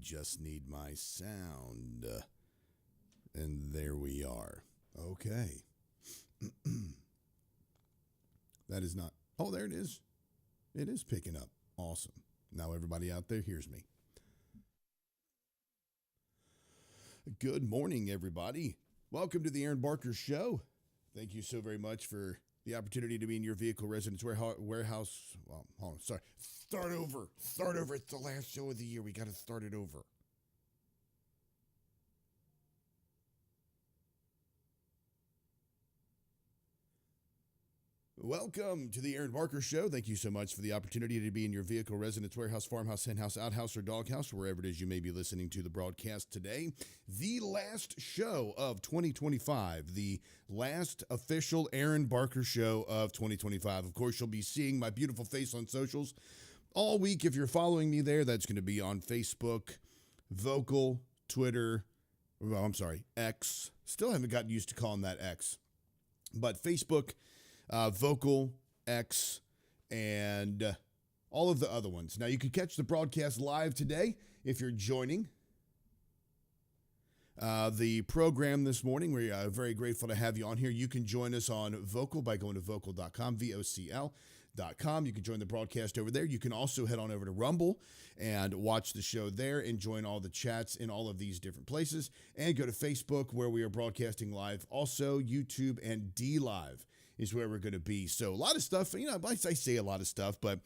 just need my sound. And there we are. Okay. That is not. Oh, there it is. It is picking up. Awesome. Now everybody out there hears me. Good morning, everybody. Welcome to the Aaron Barker Show. Thank you so very much for the opportunity to be in your vehicle residence warehouse. Well, hold on. Sorry. Start over. It's the last show of the year. We got to start it over. Welcome to the Aaron Barker Show. Thank you so much for the opportunity to be in your vehicle, residence, warehouse, farmhouse, henhouse, outhouse, or doghouse, wherever it is you may be listening to the broadcast today. The last show of 2025, the last official Aaron Barker Show of 2025. Of course, you'll be seeing my beautiful face on socials all week. If you're following me there, that's going to be on Facebook, Vocal, Twitter, X. Still haven't gotten used to calling that X. But Facebook, Vocal, X, and all of the other ones. Now, you can catch the broadcast live today if you're joining the program this morning. We're very grateful to have you on here. You can join us on Vocal by going to vocal.com, VOCL.com. You can join the broadcast over there. You can also head on over to Rumble and watch the show there and join all the chats in all of these different places. And go to Facebook, where we are broadcasting live. Also, YouTube and DLive is where we're going to be. So a lot of stuff, I say a lot of stuff, but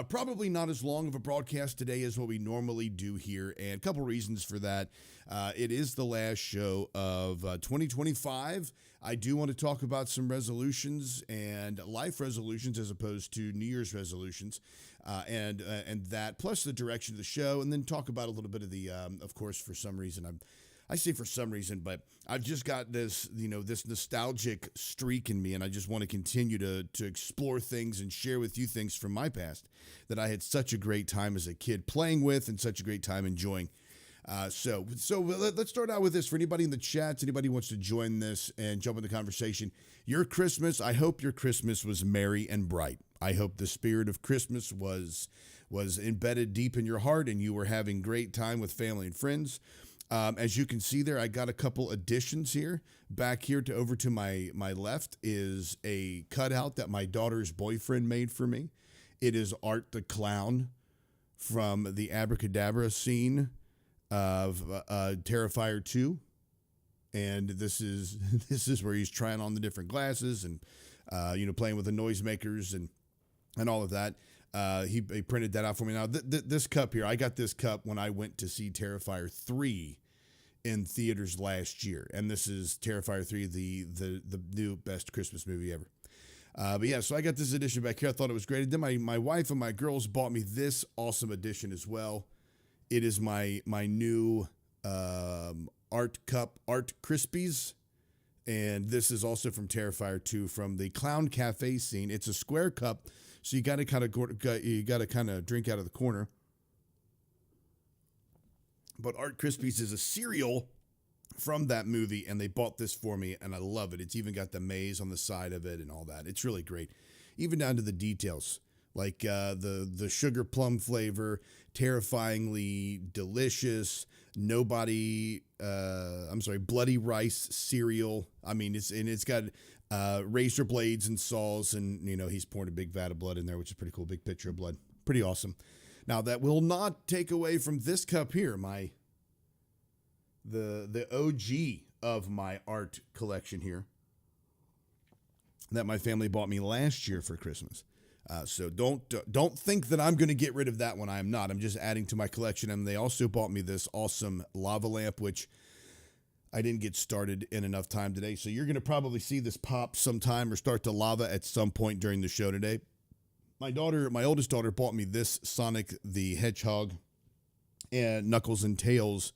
probably not as long of a broadcast today as what we normally do here. And a couple reasons for that. It is the last show of 2025. I do want to talk about some resolutions and life resolutions as opposed to New Year's resolutions, and that, plus the direction of the show, and then talk about a little bit of the, of course, for some reason, I say for some reason, but I've just got this, this nostalgic streak in me, and I just want to continue to explore things and share with you things from my past that I had such a great time as a kid playing with and such a great time enjoying. So let's start out with this. For anybody in the chats, anybody who wants to join this and jump in the conversation, I hope your Christmas was merry and bright. I hope the spirit of Christmas was embedded deep in your heart and you were having great time with family and friends. As you can see there, I got a couple additions here. Back here over to my left is a cutout that my daughter's boyfriend made for me. It is Art the Clown from the Abracadabra scene of Terrifier 2. And this is where he's trying on the different glasses and playing with the noisemakers and all of that. He printed that out for me. Now, this cup here, I got this cup when I went to see Terrifier 3 in theaters last year. And this is Terrifier 3, the new best Christmas movie ever. But yeah, so I got this edition back here. I thought it was great. And then my wife and my girls bought me this awesome edition as well. It is my new art cup, Art Krispies. And this is also from Terrifier 2 from the Clown Cafe scene. It's a square cup, so you got to kind of drink out of the corner. But Art Krispies is a cereal from that movie, and they bought this for me, and I love it. It's even got the maze on the side of it and all that. It's really great, even down to the details, like the sugar plum flavor, terrifyingly delicious. Bloody rice cereal. I mean, it's got razor blades and saws, and he's pouring a big vat of blood in there, which is pretty cool. Big picture of blood, pretty awesome. Now, that will not take away from this cup here, the OG of my art collection here, that my family bought me last year for Christmas. So don't think that I'm going to get rid of that one. I am not. I'm just adding to my collection. And they also bought me this awesome lava lamp, which I didn't get started in enough time today. So you're going to probably see this pop sometime or start to lava at some point during the show today. My oldest daughter bought me this Sonic the Hedgehog and Knuckles and Tails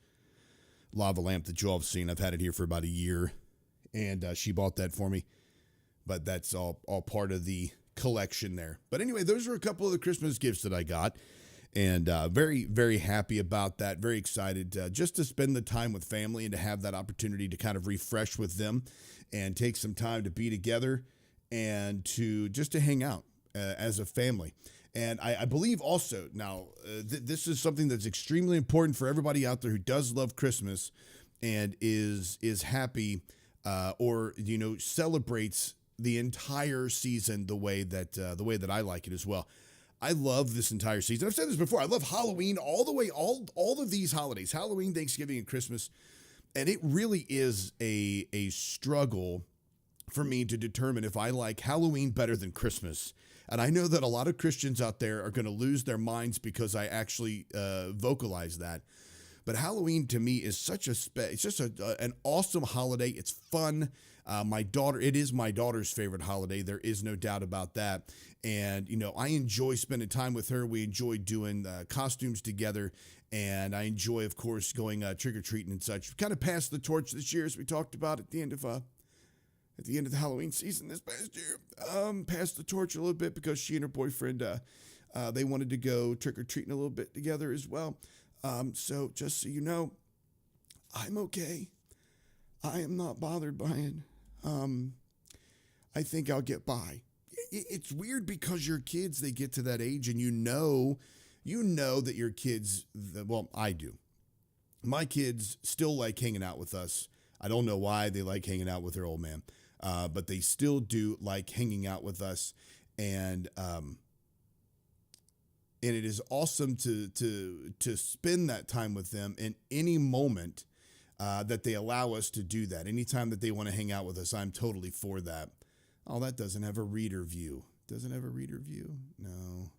lava lamp that you all have seen. I've had it here for about a year, and she bought that for me. But that's all part of the collection there. But anyway, those are a couple of the Christmas gifts that I got, and very, very happy about that. Very excited just to spend the time with family and to have that opportunity to kind of refresh with them and take some time to be together and to hang out as a family. And I believe also now this is something that's extremely important for everybody out there who does love Christmas and is happy or celebrates the entire season the way that I like it as well. I love this entire season. I've said this before. I love Halloween all the way, all of these holidays, Halloween, Thanksgiving, and Christmas. And it really is a struggle for me to determine if I like Halloween better than Christmas. And I know that a lot of Christians out there are going to lose their minds because I actually vocalize that. But Halloween to me is it's just an awesome holiday. It's fun. It is my daughter's favorite holiday. There is no doubt about that. And, I enjoy spending time with her. We enjoy doing costumes together. And I enjoy, of course, going trick-or-treating and such. We kind of passed the torch this year, as we talked about at the end of the Halloween season this past year. Passed the torch a little bit because she and her boyfriend, they wanted to go trick-or-treating a little bit together as well. So just so you know, I'm okay. I am not bothered by it. I think I'll get by. It's weird because your kids, they get to that age and you know that your kids, well, I do. My kids still like hanging out with us. I don't know why they like hanging out with their old man, but they still do like hanging out with us. And it is awesome to spend that time with them in any moment that they allow us to do that. Anytime that they want to hang out with us, I'm totally for that. Oh, that doesn't have a reader view. Doesn't have a reader view? No.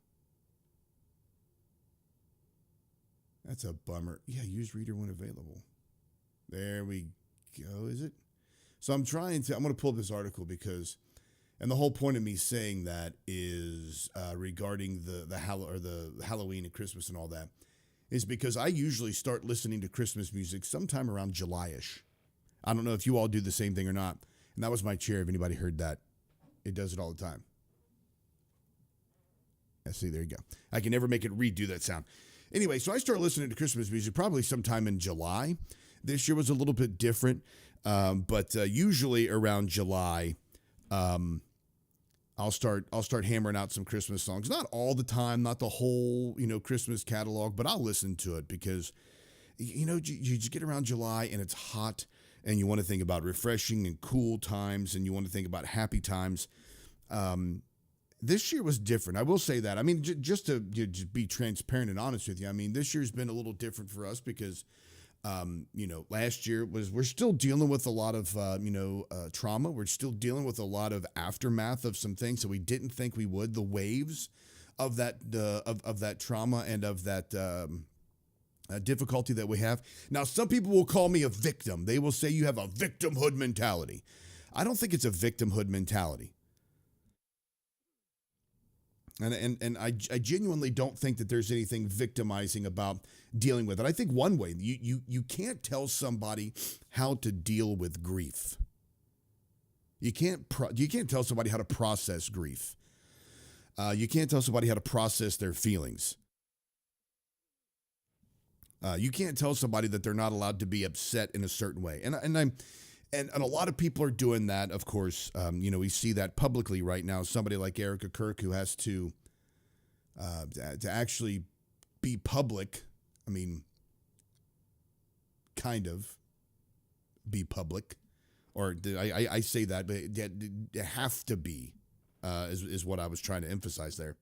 That's a bummer. Yeah, use reader when available. There we go, is it? So I'm going to pull up this article because, and the whole point of me saying that is regarding the Halloween and Christmas and all that, is because I usually start listening to Christmas music sometime around July-ish. I don't know if you all do the same thing or not. And that was my chair, if anybody heard that. It does it all the time. Yeah, see, there you go. I can never make it redo that sound. Anyway, so I started listening to Christmas music probably sometime in July. This year was a little bit different, but usually around July, I'll start hammering out some Christmas songs. Not all the time, not the whole Christmas catalog, but I'll listen to it because you just get around July and it's hot, and you want to think about refreshing and cool times, and you want to think about happy times. This year was different. I will say that. I mean, just to be transparent and honest with you, I mean, this year's been a little different for us because, last year we're still dealing with a lot of, trauma. We're still dealing with a lot of aftermath of some things that we didn't think we would. The waves of that, of that trauma and of that difficulty that we have. Now, some people will call me a victim. They will say you have a victimhood mentality. I don't think it's a victimhood mentality. And I genuinely don't think that there's anything victimizing about dealing with it. I think one way, you can't tell somebody how to deal with grief. You can't tell somebody how to process grief. You can't tell somebody how to process their feelings. You can't tell somebody that they're not allowed to be upset in a certain way. And a lot of people are doing that, of course. We see that publicly right now. Somebody like Erica Kirk, who has to actually be public. I mean, kind of be public. Or I say that, but they have to be, is what I was trying to emphasize there.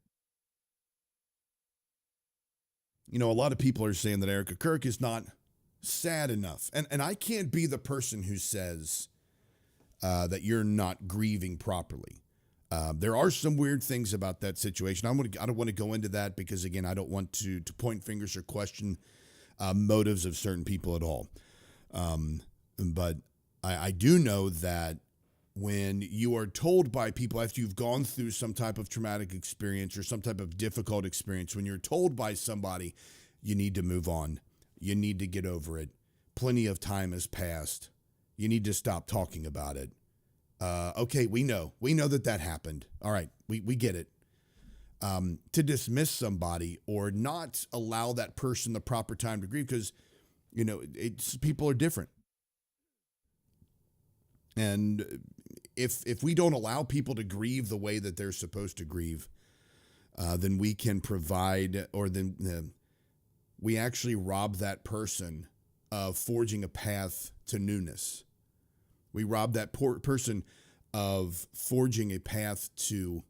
A lot of people are saying that Erica Kirk is not sad enough. And I can't be the person who says that you're not grieving properly. There are some weird things about that situation. I don't want to go into that because, again, I don't want to point fingers or question motives of certain people at all. But I do know that when you are told by people after you've gone through some type of traumatic experience or some type of difficult experience, when you're told by somebody, you need to move on. You need to get over it. Plenty of time has passed. You need to stop talking about it. Okay, we know that happened. All right, we get it. To dismiss somebody or not allow that person the proper time to grieve because, people are different. And if we don't allow people to grieve the way that they're supposed to grieve, then we can provide, or then we actually rob that person of forging a path to newness. We rob that person of forging a path to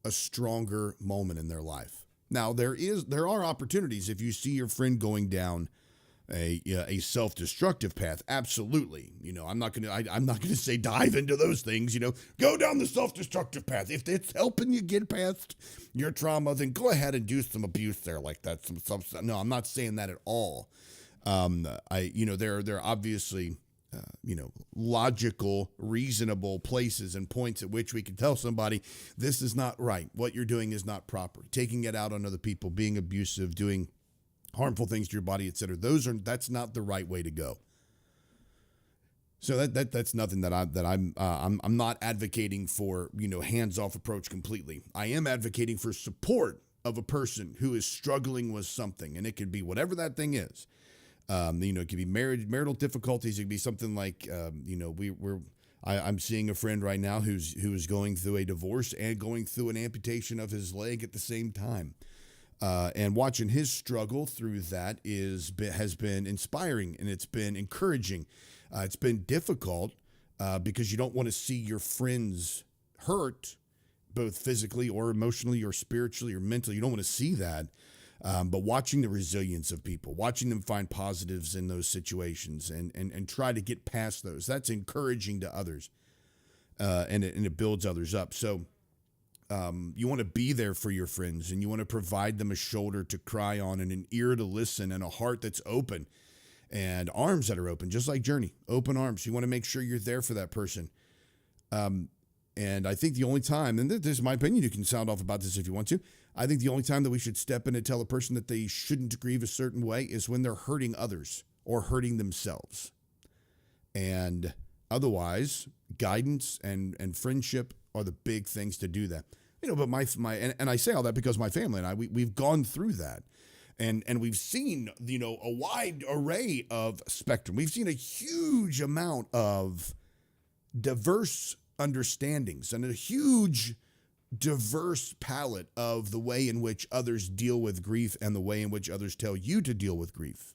a stronger moment in their life. Now, there are opportunities if you see your friend going down a self-destructive path. Absolutely. I'm not gonna say dive into those things. Go down the self-destructive path. If it's helping you get past your trauma, then go ahead and do some abuse there, like that. No, I'm not saying that at all. There are obviously logical, reasonable places and points at which we can tell somebody this is not right. What you're doing is not proper. Taking it out on other people, being abusive, doing harmful things to your body, etc. That's not the right way to go. So that's nothing that I'm not advocating for, hands-off approach completely. I am advocating for support of a person who is struggling with something, and it could be whatever that thing is. It could be marital difficulties. It could be something like, I'm seeing a friend right now who's going through a divorce and going through an amputation of his leg at the same time. And watching his struggle through that has been inspiring, and it's been encouraging. It's been difficult because you don't want to see your friends hurt, both physically or emotionally or spiritually or mentally. You don't want to see that. But watching the resilience of people, watching them find positives in those situations and try to get past those, that's encouraging to others, and it builds others up. So you want to be there for your friends, and you want to provide them a shoulder to cry on and an ear to listen and a heart that's open and arms that are open, just like Journey, open arms. You want to make sure you're there for that person. And I think the only time, and this is my opinion, you can sound off about this if you want to, I think the only time that we should step in and tell a person that they shouldn't grieve a certain way is when they're hurting others or hurting themselves. And otherwise, guidance and friendship are the big things to do that. But and I say all that because my family and I, we've gone through that. And we've seen, a wide array of spectrum. We've seen a huge amount of diverse understandings and a huge diverse palette of the way in which others deal with grief and the way in which others tell you to deal with grief.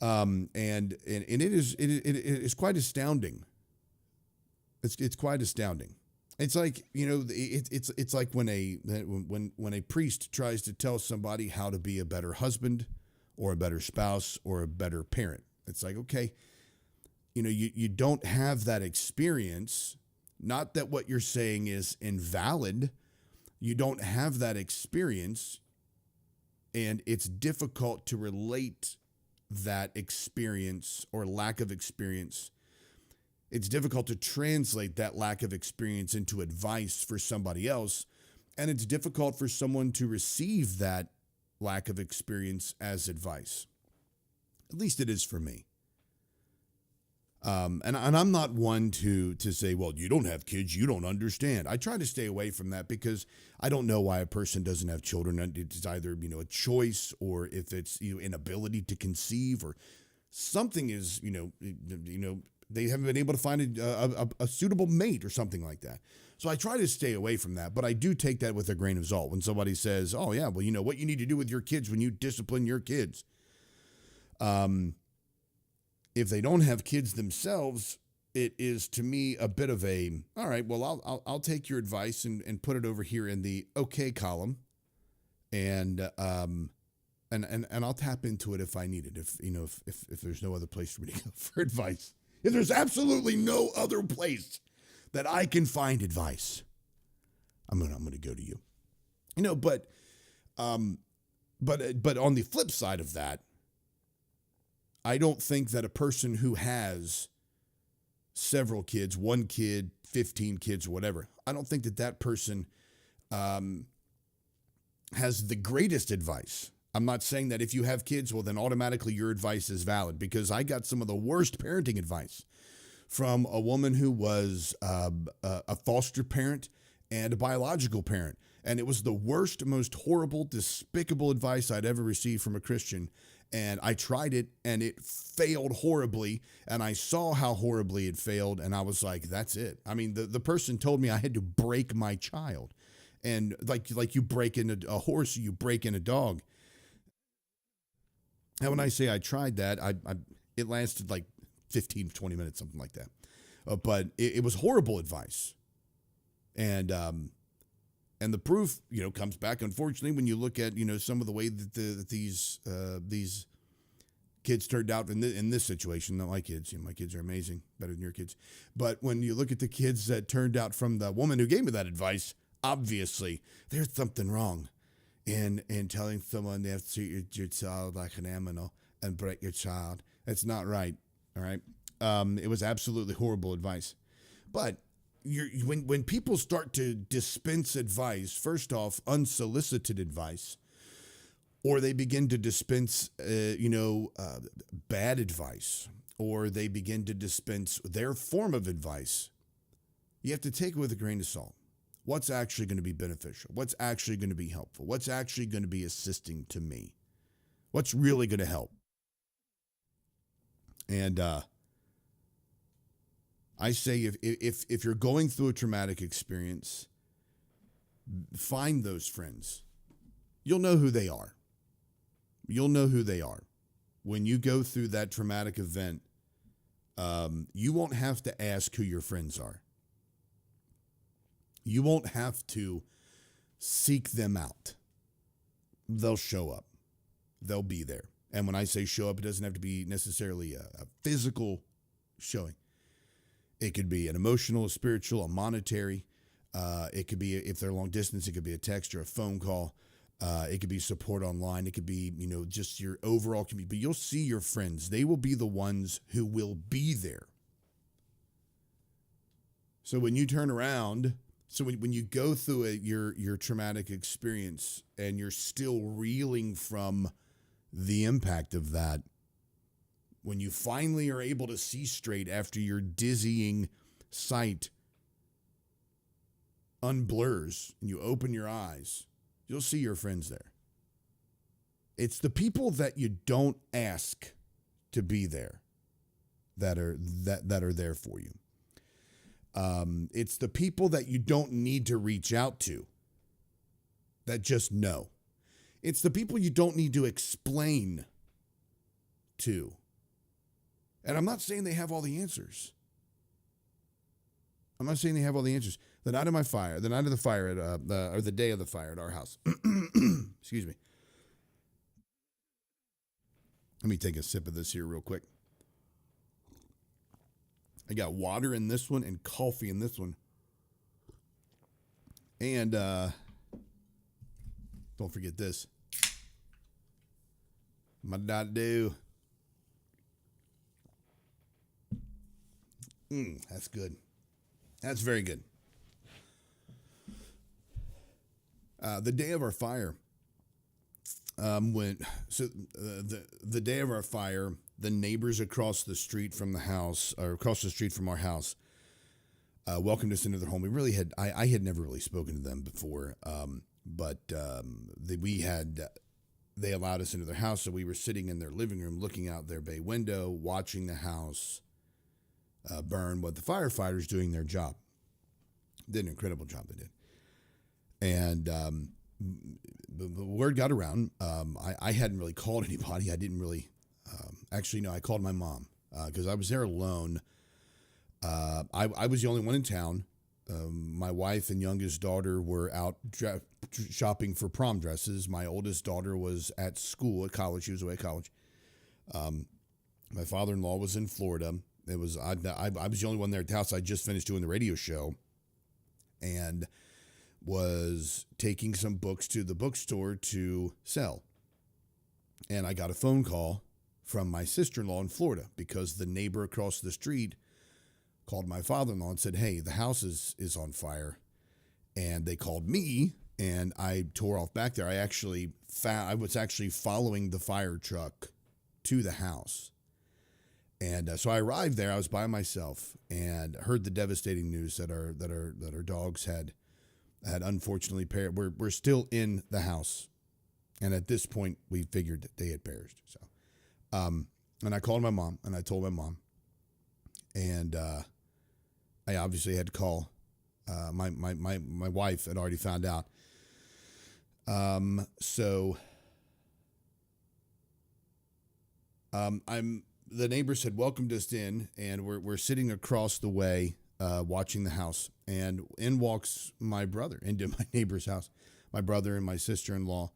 And it is quite astounding. It's quite astounding. It's like, it's like when a priest tries to tell somebody how to be a better husband or a better spouse or a better parent. It's like, okay, you don't have that experience. Not that what you're saying is invalid. You don't have that experience, and it's difficult to relate that experience or lack of experience. It's difficult to translate that lack of experience into advice for somebody else, and it's difficult for someone to receive that lack of experience as advice. At least it is for me. And I'm not one to say, well, you don't have kids, you don't understand. I try to stay away from that because I don't know why a person doesn't have children. It's either, a choice, or if it's, inability to conceive, or something is, they haven't been able to find a suitable mate or something like that. So I try to stay away from that, but I do take that with a grain of salt when somebody says, oh yeah, well, what you need to do with your kids when you discipline your kids. If they don't have kids themselves, it is to me a bit of a, all right, well, I'll take your advice and put it over here in the okay column, and I'll tap into it if I need it. If there's no other place for me to go for advice, if there's absolutely no other place that I can find advice, I'm gonna go to you. But on the flip side of that, I don't think that a person who has several kids, 1 kid, 15 kids, or whatever, I don't think that person has the greatest advice. I'm not saying that if you have kids, well, then automatically your advice is valid, because I got some of the worst parenting advice from a woman who was a foster parent and a biological parent. And it was the worst, most horrible, despicable advice I'd ever received from a Christian. And I tried it, and it failed horribly, and I saw how horribly it failed, and I was like, that's it. I mean, the person told me I had to break my child, And like you break in a horse, you break in a dog. And when I say I tried that, it lasted like 15, 20 minutes, something like that. But it was horrible advice. And the proof, comes back. Unfortunately, when you look at, some of the way that these kids turned out in this situation, not my kids. My kids are amazing, better than your kids. But when you look at the kids that turned out from the woman who gave me that advice, obviously there's something wrong in telling someone they have to treat your child like an animal and break your child. That's not right. All right. It was absolutely horrible advice. But when people start to dispense advice, first off, unsolicited advice, or they begin to dispense, bad advice, or they begin to dispense their form of advice, you have to take it with a grain of salt. What's actually going to be beneficial? What's actually going to be helpful? What's actually going to be assisting to me? What's really going to help? And I say if you're going through a traumatic experience, find those friends. You'll know who they are. You'll know who they are. When you go through that traumatic event, you won't have to ask who your friends are. You won't have to seek them out. They'll show up. They'll be there. And when I say show up, it doesn't have to be necessarily a physical showing. It could be an emotional, a spiritual, a monetary. It could be, if they're long distance, it could be a text or a phone call. It could be support online. It could be, just your overall community. But you'll see your friends. They will be the ones who will be there. So when you turn around, when you go through your traumatic experience and you're still reeling from the impact of that, when you finally are able to see straight after your dizzying sight unblurs and you open your eyes, you'll see your friends there. It's the people that you don't ask to be there that are there for you. It's the people that you don't need to reach out to that just know. It's the people you don't need to explain to. And I'm not saying they have all the answers. I'm not saying they have all the answers. The night of the fire or the day of the fire at our house. Excuse me. Let me take a sip of this here real quick. I got water in this one and coffee in this one. And don't forget this. My do. That's good. That's very good. The day of our fire, the day of our fire, the neighbors across the street from the house, or across the street from our house, welcomed us into their home. We really had, I had never really spoken to them before, but they allowed us into their house, so we were sitting in their living room, looking out their bay window, watching the house burn, with the firefighters doing their job. Did an incredible job, they did. And the word got around. I hadn't really called anybody. I didn't really, I called my mom because I was there alone. I was the only one in town. My wife and youngest daughter were out shopping for prom dresses. My oldest daughter was at school, at college. She was away at college. My father-in-law was in Florida. I was the only one there at the house. I just finished doing the radio show and was taking some books to the bookstore to sell. And I got a phone call from my sister-in-law in Florida because the neighbor across the street called my father-in-law and said, hey, the house is on fire. And they called me, and I tore off back there. I was actually following the fire truck to the house. And so I arrived there. I was by myself and heard the devastating news that our dogs had unfortunately perished. We're still in the house, and at this point, we figured that they had perished. So, and I called my mom, and I told my mom, and I obviously had to call. My wife had already found out, So I'm the neighbors had welcomed us in, and we're sitting across the way, watching the house, and in walks my brother into my neighbor's house, my brother and my sister-in-law,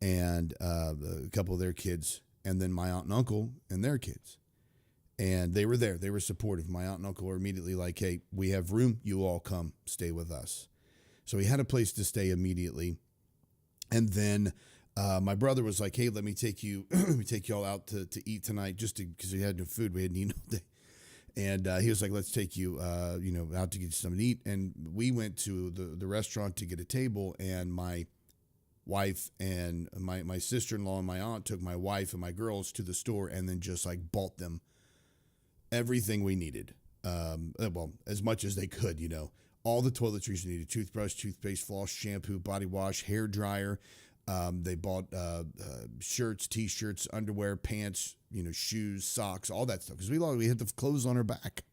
and a couple of their kids, and then my aunt and uncle and their kids. And they were there. They were supportive. My aunt and uncle were immediately like, "Hey, we have room. You all come stay with us." So we had a place to stay immediately. And then my brother was like, "Hey, let me take you, let me take you all out to eat tonight, just because we had no food. We hadn't eaten all day." And he was like, "Let's take you, out to get something to eat." And we went to the restaurant to get a table. And my wife and my sister-in-law and my aunt took my wife and my girls to the store and then just like bought them everything we needed. Well, as much as they could, all the toiletries we needed: toothbrush, toothpaste, floss, shampoo, body wash, hair dryer. They bought shirts, t-shirts, underwear, pants, shoes, socks, all that stuff, because we had the clothes on our back.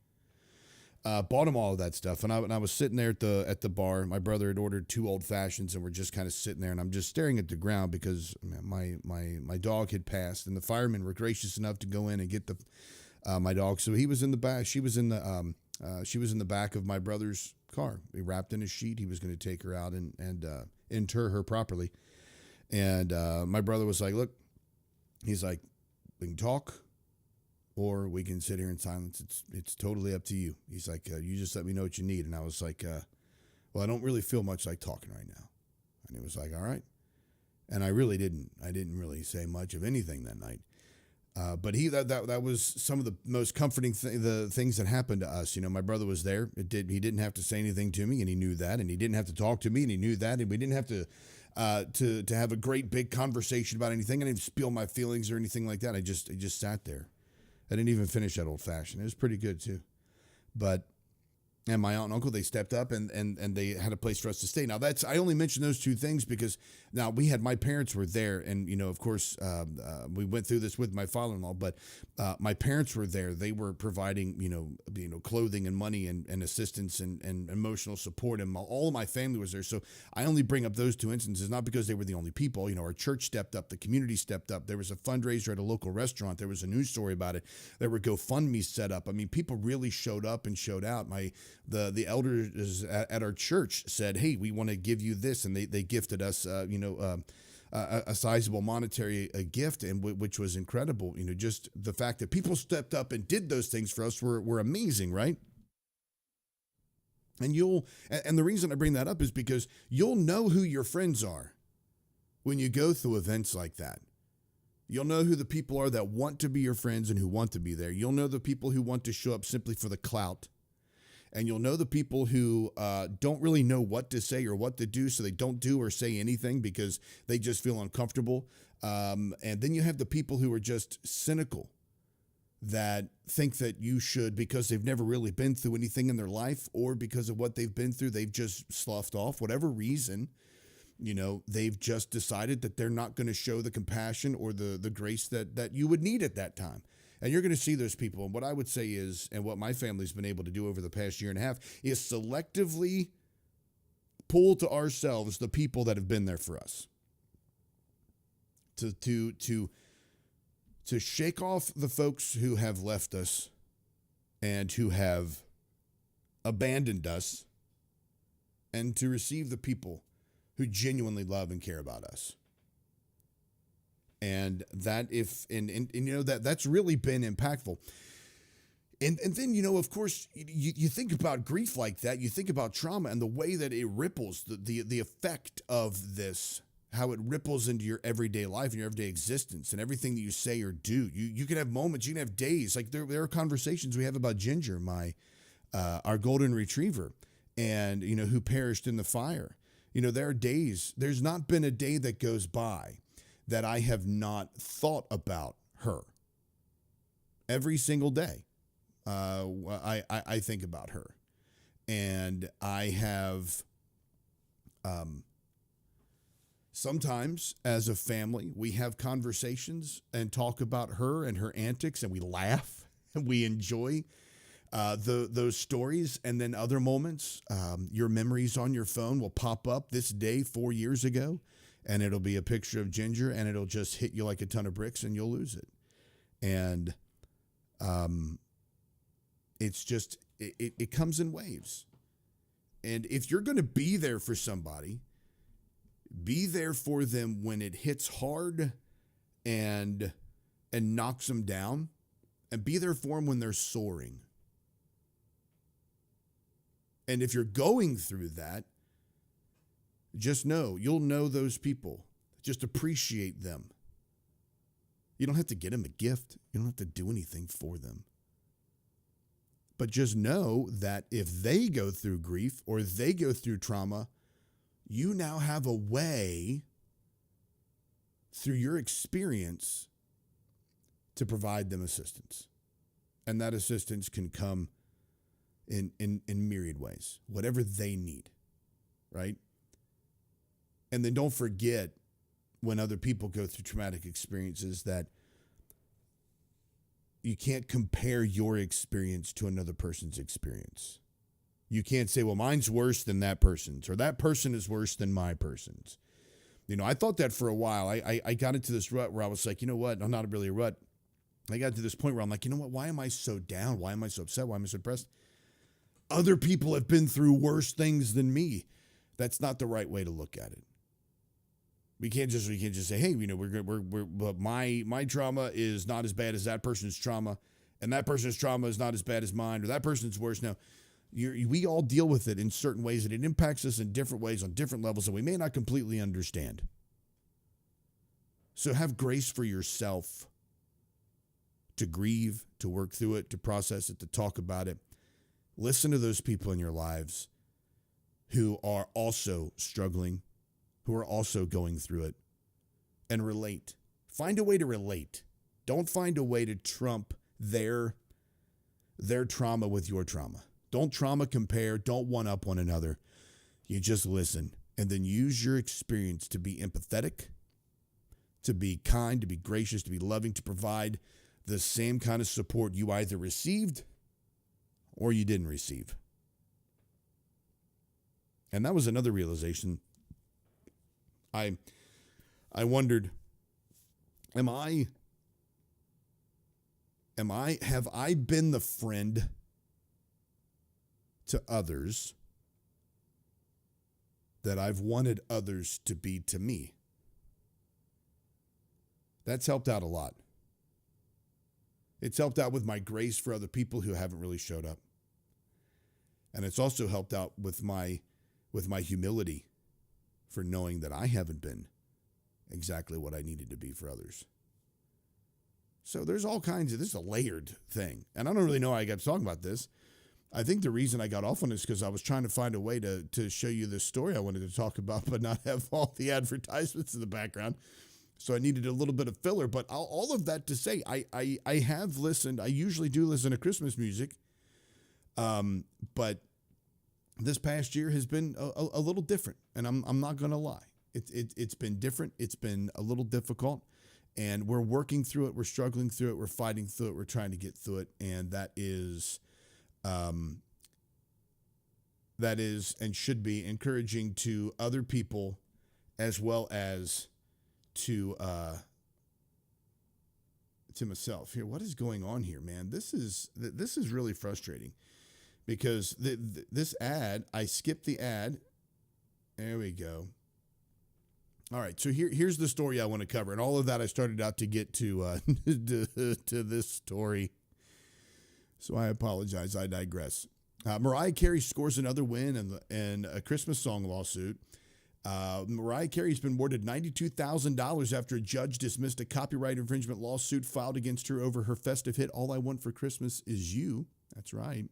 Bought them all of that stuff, and I was sitting there at the bar. My brother had ordered 2 old fashions, and we're just kind of sitting there, and I'm just staring at the ground because my dog had passed, and the firemen were gracious enough to go in and get my dog. So he was in the back. She was in the back of my brother's car. He wrapped in a sheet. He was going to take her out and inter her properly. And my brother was like, "Look," he's like, "we can talk, or we can sit here in silence. It's totally up to you." He's like, "You just let me know what you need." And I was like, "Well, I don't really feel much like talking right now." And he was like, "All right." And I really didn't. I didn't really say much of anything that night. But that was some of the most comforting the things that happened to us. My brother was there. He didn't have to say anything to me, and he knew that, and he didn't have to talk to me, and he knew that, and we didn't have to have a great big conversation about anything. I didn't spill my feelings or anything like that. I just sat there. I didn't even finish that old fashioned. It was pretty good too. And my aunt and uncle, they stepped up and they had a place for us to stay. Now I only mention those 2 things because now my parents were there, and of course we went through this with my father-in-law, but my parents were there. They were providing clothing and money and assistance and emotional support, and all of my family was there. So I only bring up those 2 instances not because they were the only people. Our church stepped up, the community stepped up. There was a fundraiser at a local restaurant. There was a news story about it. There were GoFundMe set up. I mean, people really showed up and showed out. The elders at our church said, "Hey, we want to give you this," and they gifted us, a sizable monetary gift, and which was incredible. Just the fact that people stepped up and did those things for us were amazing, right? And the reason I bring that up is because you'll know who your friends are when you go through events like that. You'll know who the people are that want to be your friends and who want to be there. You'll know the people who want to show up simply for the clout. And you'll know the people who don't really know what to say or what to do, so they don't do or say anything because they just feel uncomfortable. And then you have the people who are just cynical, that think that you should, because they've never really been through anything in their life, or because of what they've been through, they've just sloughed off. Whatever reason, they've just decided that they're not going to show the compassion or the grace that you would need at that time. And you're going to see those people. And what I would say is, and what my family's been able to do over the past year and a half, is selectively pull to ourselves the people that have been there for us. To shake off the folks who have left us and who have abandoned us, and to receive the people who genuinely love and care about us. And that that's really been impactful. And then, of course, you think about grief like that. You think about trauma and the way that it ripples, the effect of this, how it ripples into your everyday life and your everyday existence and everything that you say or do. You can have moments, you can have days. Like there are conversations we have about Ginger, our golden retriever, and, who perished in the fire. There are days, there's not been a day that goes by that I have not thought about her. Every single day, I think about her. And I have, sometimes as a family, we have conversations and talk about her and her antics, and we laugh and we enjoy those stories. And then other moments, your memories on your phone will pop up this day 4 years ago. and it'll be a picture of Ginger, and it'll just hit you like a ton of bricks, and you'll lose it. And it's just, it comes in waves. And if you're going to be there for somebody, be there for them when it hits hard and knocks them down, and be there for them when they're soaring. And if you're going through that, just know, you'll know those people. Just appreciate them. You don't have to get them a gift. You don't have to do anything for them. But just know that if they go through grief or they go through trauma, you now have a way through your experience to provide them assistance. And that assistance can come in myriad ways, whatever they need, right? And then don't forget, when other people go through traumatic experiences, that you can't compare your experience to another person's experience. You can't say, well, mine's worse than that person's, or that person is worse than my person's. You know, I thought that for a while. I got into this rut where I was like, you know what? I'm not really a rut. I got to this point where I'm like, you know what? Why am I so down? Why am I so upset? Why am I so depressed? Other people have been through worse things than me. That's not the right way to look at it. We can't just say, hey, you know, but my trauma is not as bad as that person's trauma, and that person's trauma is not as bad as mine, or that person's worse. Now, we all deal with it in certain ways, and it impacts us in different ways on different levels that we may not completely understand. So have grace for yourself to grieve, to work through it, to process it, to talk about it. Listen to those people in your lives who are also struggling, who are also going through it, and relate. Find a way to relate. Don't find a way to trump their trauma with your trauma. Don't trauma compare. Don't one-up one another. You just listen, and then use your experience to be empathetic, to be kind, to be gracious, to be loving, to provide the same kind of support you either received or you didn't receive. And that was another realization. I wondered, have I been the friend to others that I've wanted others to be to me? That's helped out a lot. It's helped out with my grace for other people who haven't really showed up. And it's also helped out with my humility for knowing that I haven't been exactly what I needed to be for others. So there's all kinds of, this is a layered thing. And I don't really know how I got to talking about this. I think the reason I got off on this is because I was trying to find a way to show you this story I wanted to talk about, but not have all the advertisements in the background. So I needed a little bit of filler. But all of that to say, I have listened. I usually do listen to Christmas music. But this past year has been a little different, and I'm not going to lie. It's been different. It's been a little difficult, and we're working through it. We're struggling through it. We're fighting through it. We're trying to get through it, and that is and should be encouraging to other people as well as to myself. Here, what is going on here, man? This is really frustrating. Because this ad, I skipped the ad. There we go. All right, so here's the story I want to cover. And all of that I started out to get to to this story. So I apologize. I digress. Mariah Carey scores another win in a Christmas song lawsuit. Mariah Carey's been awarded $92,000 after a judge dismissed a copyright infringement lawsuit filed against her over her festive hit, All I Want for Christmas Is You. That's right.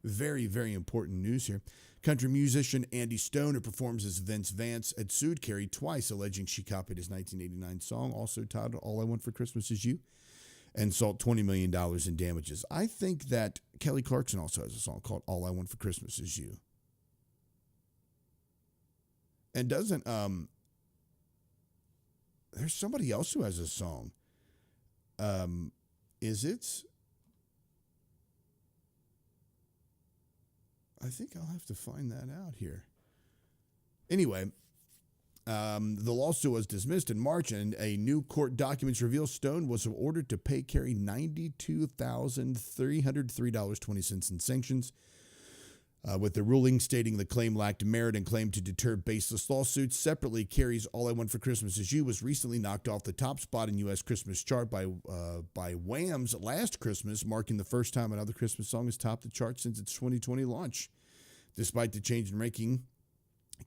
Very, very important news here. Country musician Andy Stone, who performs as Vince Vance, had sued Carey twice, alleging she copied his 1989 song, also titled All I Want for Christmas Is You, and sought $20 million in damages. I think that Kelly Clarkson also has a song called All I Want for Christmas Is You. And doesn't, there's somebody else who has a song. I think I'll have to find that out here. Anyway, The lawsuit was dismissed in March, and a new court documents reveal Stone was ordered to pay Carey $92,303.20 in sanctions, with the ruling stating the claim lacked merit and claimed to deter baseless lawsuits. Separately, Carey's "All I Want for Christmas Is You" was recently knocked off the top spot in U.S. Christmas chart by Wham's "Last Christmas," marking the first time another Christmas song has topped the chart since its 2020 launch. Despite the change in ranking,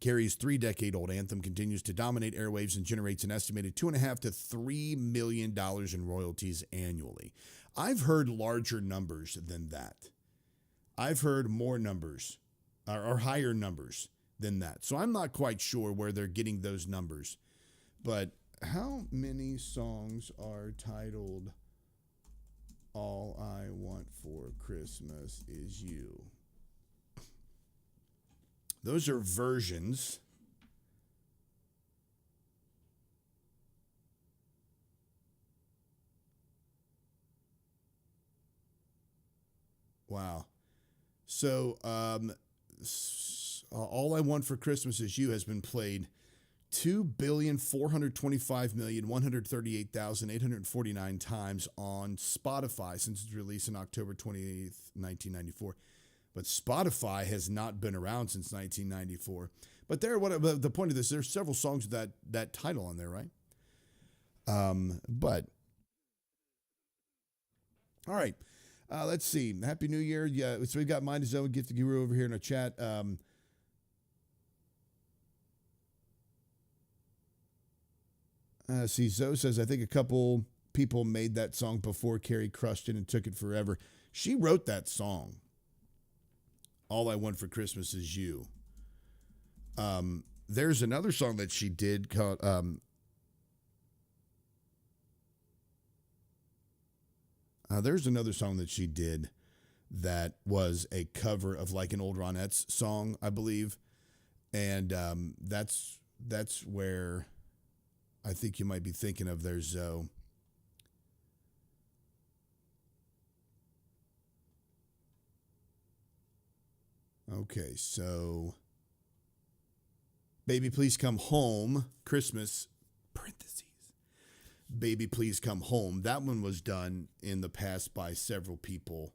Carey's 3-decade-old anthem continues to dominate airwaves and generates an estimated $2.5 to $3 million in royalties annually. I've heard larger numbers than that. I've heard more numbers or higher numbers than that. So I'm not quite sure where they're getting those numbers. But how many songs are titled "All I Want for Christmas Is You"? Those are versions. Wow. So, "All I Want for Christmas Is You" has been played 2,425,138,849 times on Spotify since its release on October 28th, 1994. But Spotify has not been around since 1994. But the point of this, there's several songs with that title on there, right? But all right, let's see. Happy New Year! Yeah, so we've got Mind His Own, Get the Guru over here in our chat. See, Zoe says, I think a couple people made that song before Carey crushed it and took it forever. She wrote that song. "All I Want for Christmas Is You." There's another song that she did called there's another song that she did that was a cover of like an old Ronettes song, I believe. And that's where I think you might be thinking of there, Zoe. Okay, so "Baby Please Come Home," Christmas, parentheses, "Baby Please Come Home." That one was done in the past by several people.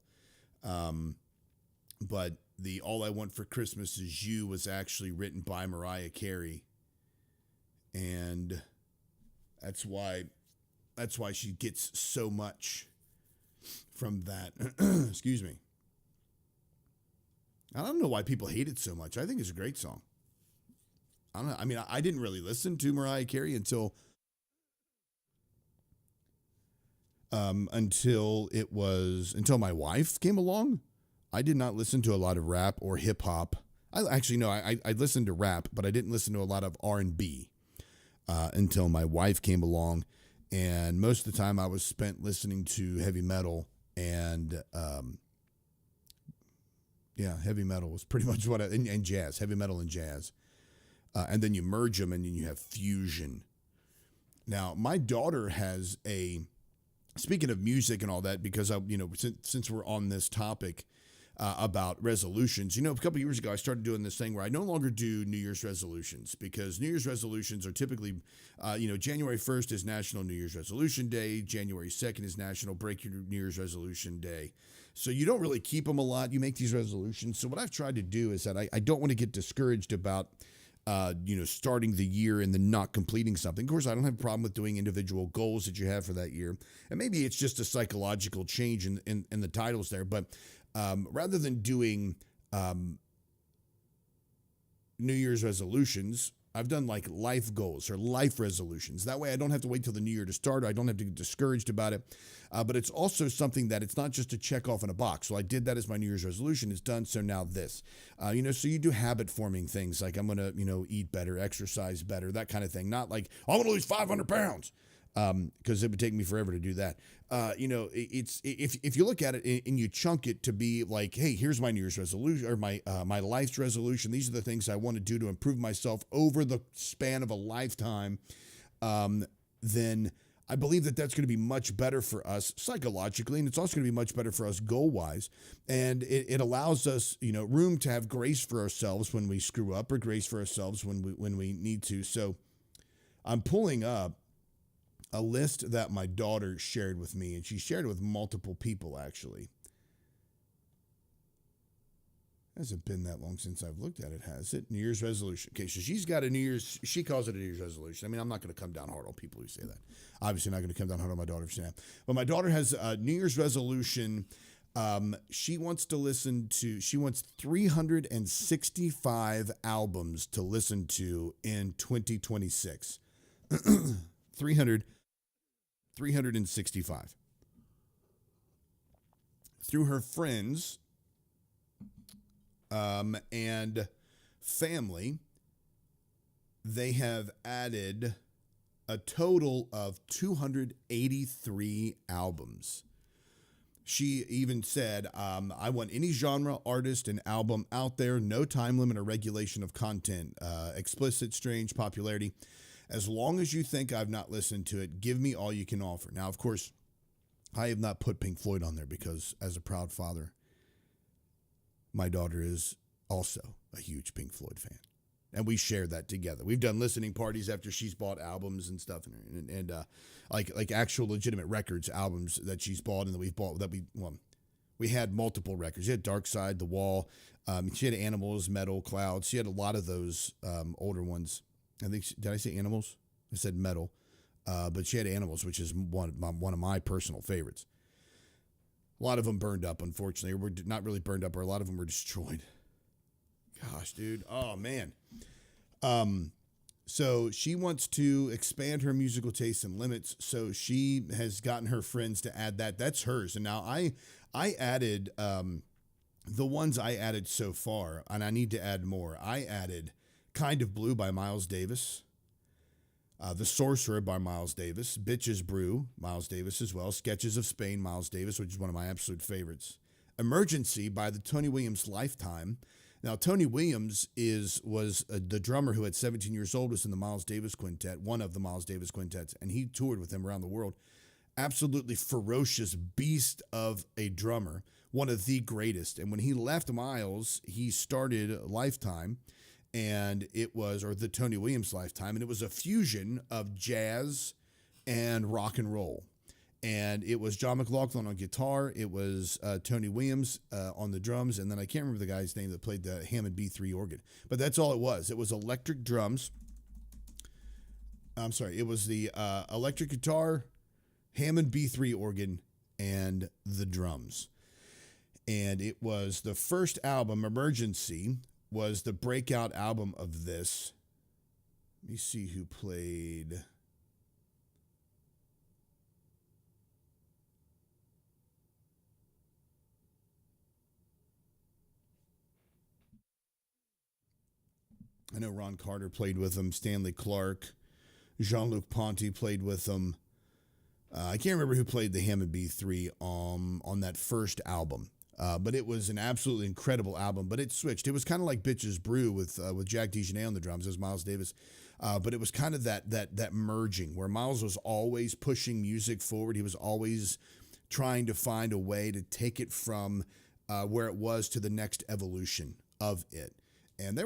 But the "All I Want for Christmas Is You" was actually written by Mariah Carey. And that's why she gets so much from that. Excuse me. I don't know why people hate it so much. I think it's a great song. I don't know. I mean, I didn't really listen to Mariah Carey until my wife came along. I did not listen to a lot of rap or hip hop. I listened to rap, but I didn't listen to a lot of R&B until my wife came along. And most of the time I was spent listening to heavy metal and heavy metal was pretty much and jazz, heavy metal and jazz. And then you merge them and then you have fusion. Now, my daughter has speaking of music and all that, because since we're on this topic about resolutions, a couple of years ago, I started doing this thing where I no longer do New Year's resolutions, because New Year's resolutions are typically, January 1st is National New Year's Resolution Day. January 2nd is National Break Your New Year's Resolution Day. So you don't really keep them a lot. You make these resolutions. So what I've tried to do is that I don't want to get discouraged about, starting the year and then not completing something. Of course, I don't have a problem with doing individual goals that you have for that year. And maybe it's just a psychological change in the titles there. But rather than doing New Year's resolutions, I've done like life goals or life resolutions. That way I don't have to wait till the new year to start. I don't have to get discouraged about it. But it's also something that it's not just a check off in a box. So I did that as my New Year's resolution. It's done. So now this, so you do habit forming things like I'm going to, eat better, exercise better, that kind of thing. Not like I'm going to lose 500 pounds. Because it would take me forever to do that. It's if you look at it and you chunk it to be like, hey, here's my New Year's resolution or my life's resolution. These are the things I want to do to improve myself over the span of a lifetime. Then I believe that that's going to be much better for us psychologically, and it's also going to be much better for us goal-wise. And it allows us, room to have grace for ourselves when we screw up, or grace for ourselves when we need to. So I'm pulling up a list that my daughter shared with me, and she shared it with multiple people, actually. Hasn't been that long since I've looked at it, has it? New Year's resolution. Okay, so she's got a New Year's, she calls it a New Year's resolution. I mean, I'm not going to come down hard on people who say that. Obviously not going to come down hard on my daughter for saying that. But my daughter has a New Year's resolution. She wants 365 albums to listen to in 2026. 365. Through her friends and family, they have added a total of 283 albums. She even said, I want any genre, artist, and album out there, no time limit or regulation of content, explicit, strange, popularity. As long as you think I've not listened to it, give me all you can offer. Now, of course, I have not put Pink Floyd on there because, as a proud father, my daughter is also a huge Pink Floyd fan. And we share that together. We've done listening parties after she's bought albums and stuff, and like actual legitimate records, albums that she's bought and that we've bought. We had multiple records. She had Dark Side, The Wall. She had Animals, Metal, Clouds. She had a lot of those older ones. I think did I say Animals? I said Metal, but she had Animals, which is one of my personal favorites. A lot of them burned up, unfortunately, or were not really burned up, or a lot of them were destroyed. Gosh, dude. Oh, man. So she wants to expand her musical tastes and limits, so she has gotten her friends to add that. That's hers. And now I added the ones I added so far, and I need to add more. I added Kind of Blue by Miles Davis. The Sorcerer by Miles Davis, Bitches Brew, Miles Davis as well, Sketches of Spain, Miles Davis, which is one of my absolute favorites. Emergency by the Tony Williams Lifetime. Now, Tony Williams was the drummer who at 17 years old was in the Miles Davis Quintet, one of the Miles Davis Quintets, and he toured with him around the world. Absolutely ferocious beast of a drummer, one of the greatest. And when he left Miles, he started Lifetime, and or the Tony Williams Lifetime, and it was a fusion of jazz and rock and roll. And it was John McLaughlin on guitar, it was Tony Williams on the drums, and then I can't remember the guy's name that played the Hammond B3 organ. But that's all it was. It was electric drums. I'm sorry, it was the electric guitar, Hammond B3 organ, and the drums. And it was the first album, Emergency, was the breakout album of this. Let me see who played. I know Ron Carter played with them, Stanley Clarke, Jean-Luc Ponty played with them. I can't remember who played the Hammond B3 on that first album. But it was an absolutely incredible album. But it switched. It was kind of like Bitches Brew with Jack DeJohnette on the drums as Miles Davis. But it was kind of that merging where Miles was always pushing music forward. He was always trying to find a way to take it from where it was to the next evolution of it. And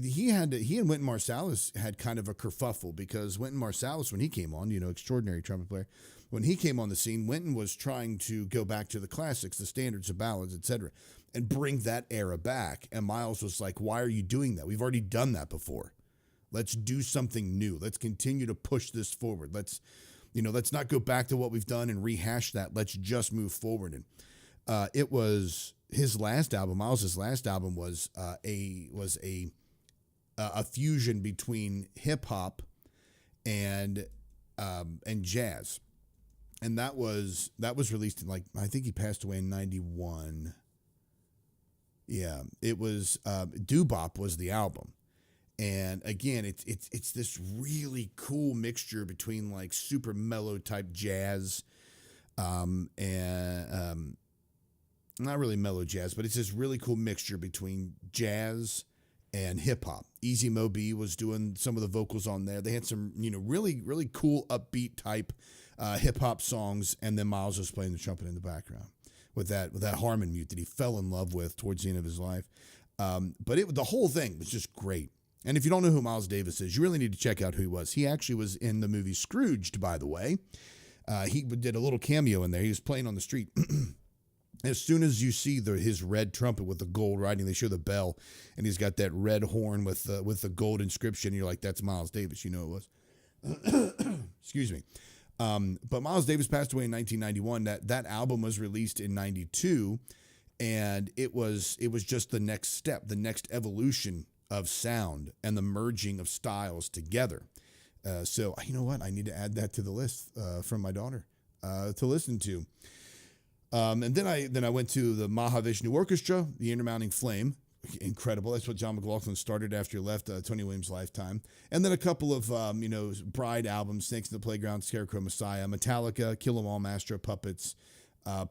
he and Wynton Marsalis had kind of a kerfuffle because Wynton Marsalis, when he came on, extraordinary trumpet player, when he came on the scene, Wynton was trying to go back to the classics, the standards, the ballads, etc., and bring that era back. And Miles was like, why are you doing that? We've already done that before. Let's do something new. Let's continue to push this forward. Let's not go back to what we've done and rehash that. Let's just move forward. And it was his last album. Miles's last album was a fusion between hip hop and jazz. And that was released in I think he passed away in 91. Yeah, it was Doo-Bop was the album. And again, it's this really cool mixture between super mellow type jazz and not really mellow jazz, but it's this really cool mixture between jazz and hip hop. Easy Mo Bee was doing some of the vocals on there. They had some, really, really cool upbeat type hip hop songs, and then Miles was playing the trumpet in the background with that harmon mute that he fell in love with towards the end of his life. But the whole thing was just great. And if you don't know who Miles Davis is, you really need to check out who he was. He actually was in the movie Scrooged, by the way. He did a little cameo in there. He was playing on the street. As soon as you see his red trumpet with the gold writing, they show the bell, and he's got that red horn with the gold inscription. You're like, that's Miles Davis. You know it was. Excuse me. But Miles Davis passed away in 1991. That album was released in 92, and it was just the next step, the next evolution of sound and the merging of styles together. So you know what? I need to add that to the list from my daughter to listen to. And then I went to the Mahavishnu Orchestra, the Intermounting Flame. Incredible. That's what John McLaughlin started after he left Tony Williams' lifetime. And then a couple of, Bride albums, Snakes in the Playground, Scarecrow Messiah, Metallica, Kill 'Em All, Master of Puppets,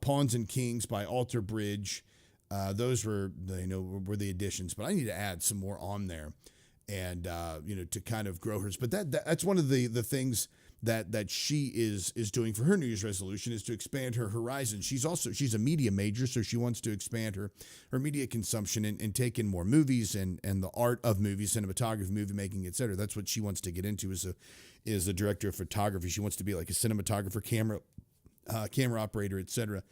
Pawns and Kings by Alter Bridge. Those were the additions, but I need to add some more on there and, to kind of grow hers. But that's one of the things that she is doing for her New Year's resolution, is to expand her horizons. She's a media major, so she wants to expand her media consumption and take in more movies and the art of movies, cinematography, movie making, etc. That's what she wants to get into is a director of photography. She wants to be like a cinematographer, camera operator, etc.,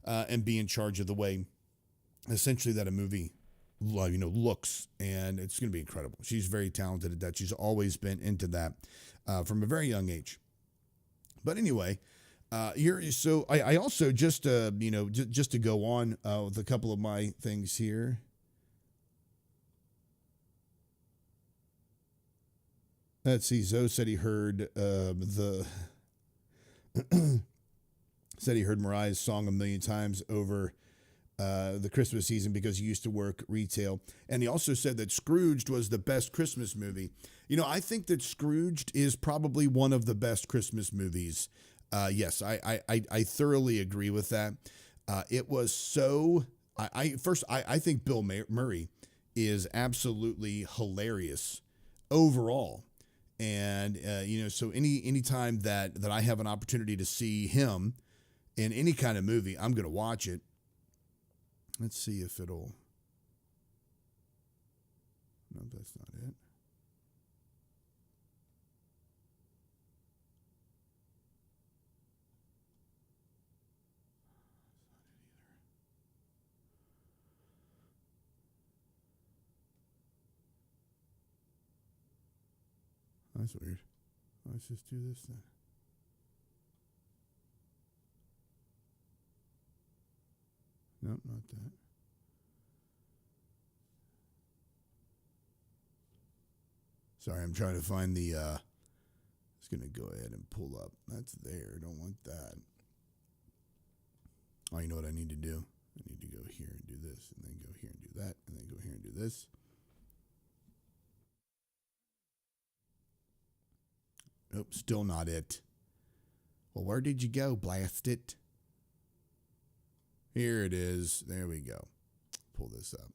and be in charge of the way essentially that a movie looks, and it's going to be incredible. She's very talented at that. She's always been into that from a very young age. But anyway, so I also just to go on with a couple of my things here. Let's see. Zoe said he heard said he heard Mariah's song a million times over the Christmas season because he used to work retail. And he also said that Scrooged was the best Christmas movie. I think that Scrooged is probably one of the best Christmas movies. Yes, I thoroughly agree with that. It was so, I think Bill Murray is absolutely hilarious overall. And, so any time that I have an opportunity to see him in any kind of movie, I'm going to watch it. Let's see if it'll. No, that's not it. That's weird. Let's just do this then. Nope, not that. Sorry, I'm trying to find the, it's going to go ahead and pull up. That's there. I don't want that. Oh, you know what I need to do? I need to go here and do this, and then go here and do that, and then go here and do this. Nope, still not it. Well, where did you go? Blast it. Here it is. There we go. Pull this up.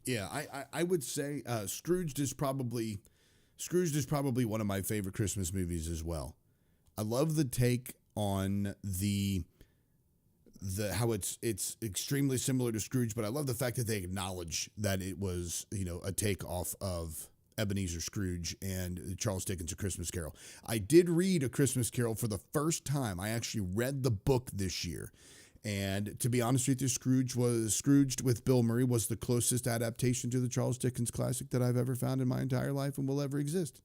Yeah, I would say Scrooged is probably one of my favorite Christmas movies as well. I love the take on the how it's extremely similar to Scrooge, but I love the fact that they acknowledge that it was a take off of Ebenezer Scrooge and Charles Dickens' A Christmas Carol. I did read A Christmas Carol for the first time. I actually read the book this year. And to be honest with you, Scrooged with Bill Murray was the closest adaptation to the Charles Dickens classic that I've ever found in my entire life and will ever exist.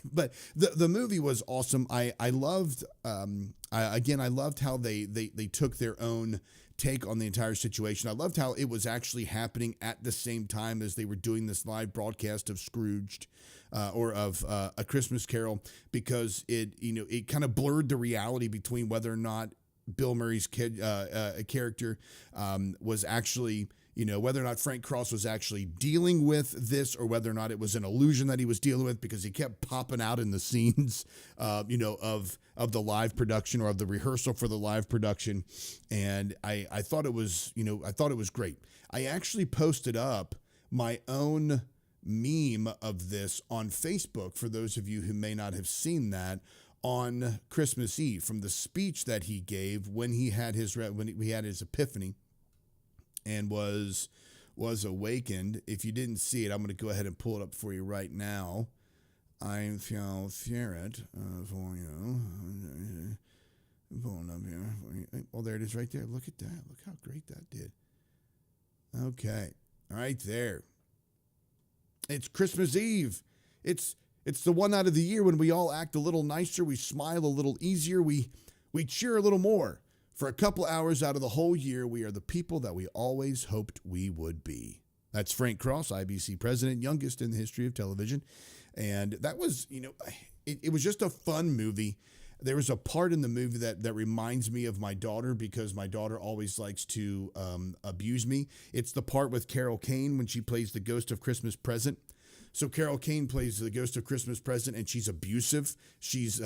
But the movie was awesome. I loved, I loved how they took their own take on the entire situation. I loved how it was actually happening at the same time as they were doing this live broadcast of Scrooged. Or of A Christmas Carol, because it kind of blurred the reality between whether or not Bill Murray's character was actually, whether or not Frank Cross was actually dealing with this or whether or not it was an illusion that he was dealing with, because he kept popping out in the scenes, of the live production or of the rehearsal for the live production. And I thought it was, I thought it was great. I actually posted up my own meme of this on Facebook for those of you who may not have seen that, on Christmas Eve, from the speech that he gave when he had his epiphany and was awakened. If you didn't see it, I'm going to go ahead and pull it up for you right now. I shall share it for you. Pulling up here. Oh, there it is right there. Look at that. Look how great that did. Okay. Right there. It's Christmas Eve. It's the one night of the year when we all act a little nicer, we smile a little easier, we cheer a little more. For a couple hours out of the whole year, we are the people that we always hoped we would be. That's Frank Cross, IBC president, youngest in the history of television. And that was, it was just a fun movie. There was a part in the movie that reminds me of my daughter, because my daughter always likes to abuse me. It's the part with Carol Kane when she plays the Ghost of Christmas Present. So Carol Kane plays the Ghost of Christmas Present, and she's abusive. She's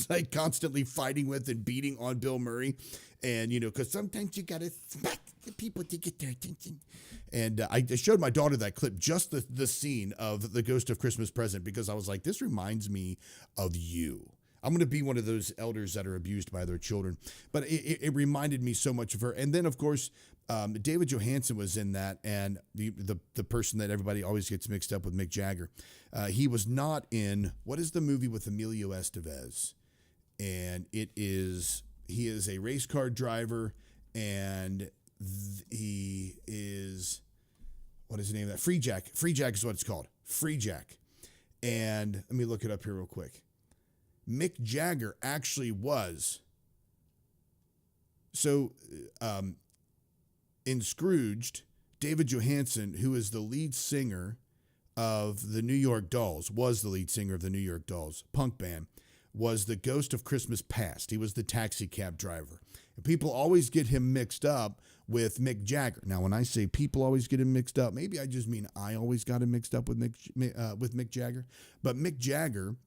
like constantly fighting with and beating on Bill Murray. And, because sometimes you got to smack the people to get their attention. And I showed my daughter that clip, just the scene of the Ghost of Christmas Present, because I was like, this reminds me of you. I'm going to be one of those elders that are abused by their children. But it reminded me so much of her. And then, of course, David Johansen was in that, and the person that everybody always gets mixed up with, Mick Jagger. He was not in, what is the movie with Emilio Estevez? And he is a race car driver, and he is, what is the name of that? Free Jack. Free Jack is what it's called. Free Jack. And let me look it up here real quick. Mick Jagger actually was. So, in Scrooged, David Johansen, who is the lead singer of the New York Dolls, was the lead singer of the New York Dolls punk band, was the Ghost of Christmas Past. He was the taxi cab driver. And people always get him mixed up with Mick Jagger. Now, when I say people always get him mixed up, maybe I just mean I always got him mixed up with Mick Jagger. But Mick Jagger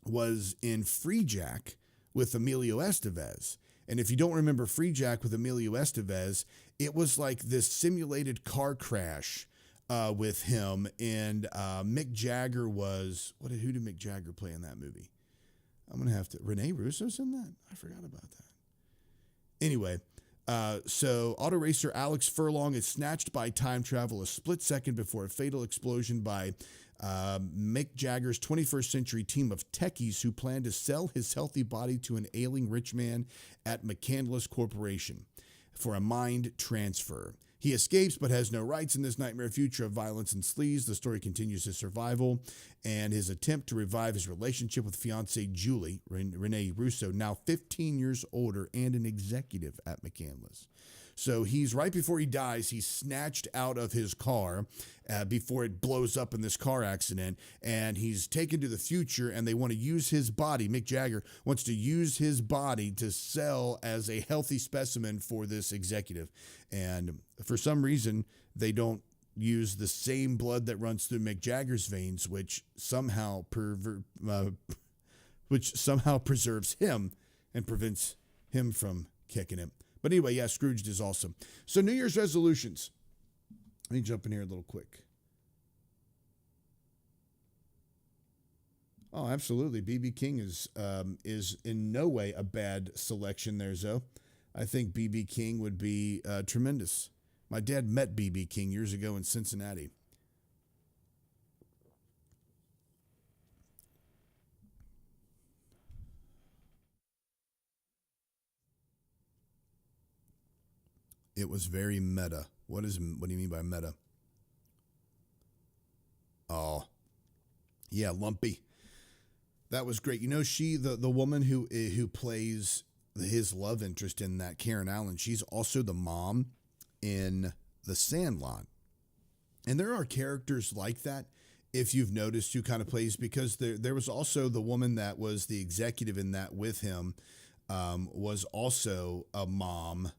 was in Free Jack with Emilio Estevez. And if you don't remember Free Jack with Emilio Estevez, it was like this simulated car crash with him. And Mick Jagger was, who did Mick Jagger play in that movie? I'm going to have to, Rene Russo's in that? I forgot about that. Anyway, so auto racer Alex Furlong is snatched by time travel a split second before a fatal explosion by Mick Jagger's 21st century team of techies who plan to sell his healthy body to an ailing rich man at McCandless Corporation for a mind transfer. He escapes but has no rights in this nightmare future of violence and sleaze. The story continues his survival and his attempt to revive his relationship with fiancée Julie, Rene Russo, now 15 years older and an executive at McCandless. So he's, right before he dies, he's snatched out of his car before it blows up in this car accident, and he's taken to the future, and they want to use his body. Mick Jagger wants to use his body to sell as a healthy specimen for this executive. And for some reason, they don't use the same blood that runs through Mick Jagger's veins, which somehow preserves him and prevents him from kicking it. But anyway, yeah, Scrooged is awesome. So New Year's resolutions. Let me jump in here a little quick. Oh, absolutely. B.B. King is in no way a bad selection there, Zoe. I think B.B. King would be tremendous. My dad met B.B. King years ago in Cincinnati. It was very meta. What do you mean by meta? Oh, yeah, Lumpy. That was great. She, the woman who plays his love interest in that, Karen Allen, she's also the mom in The Sandlot. And there are characters like that, if you've noticed, who kind of plays, because there was also the woman that was the executive in that with him, was also a mom.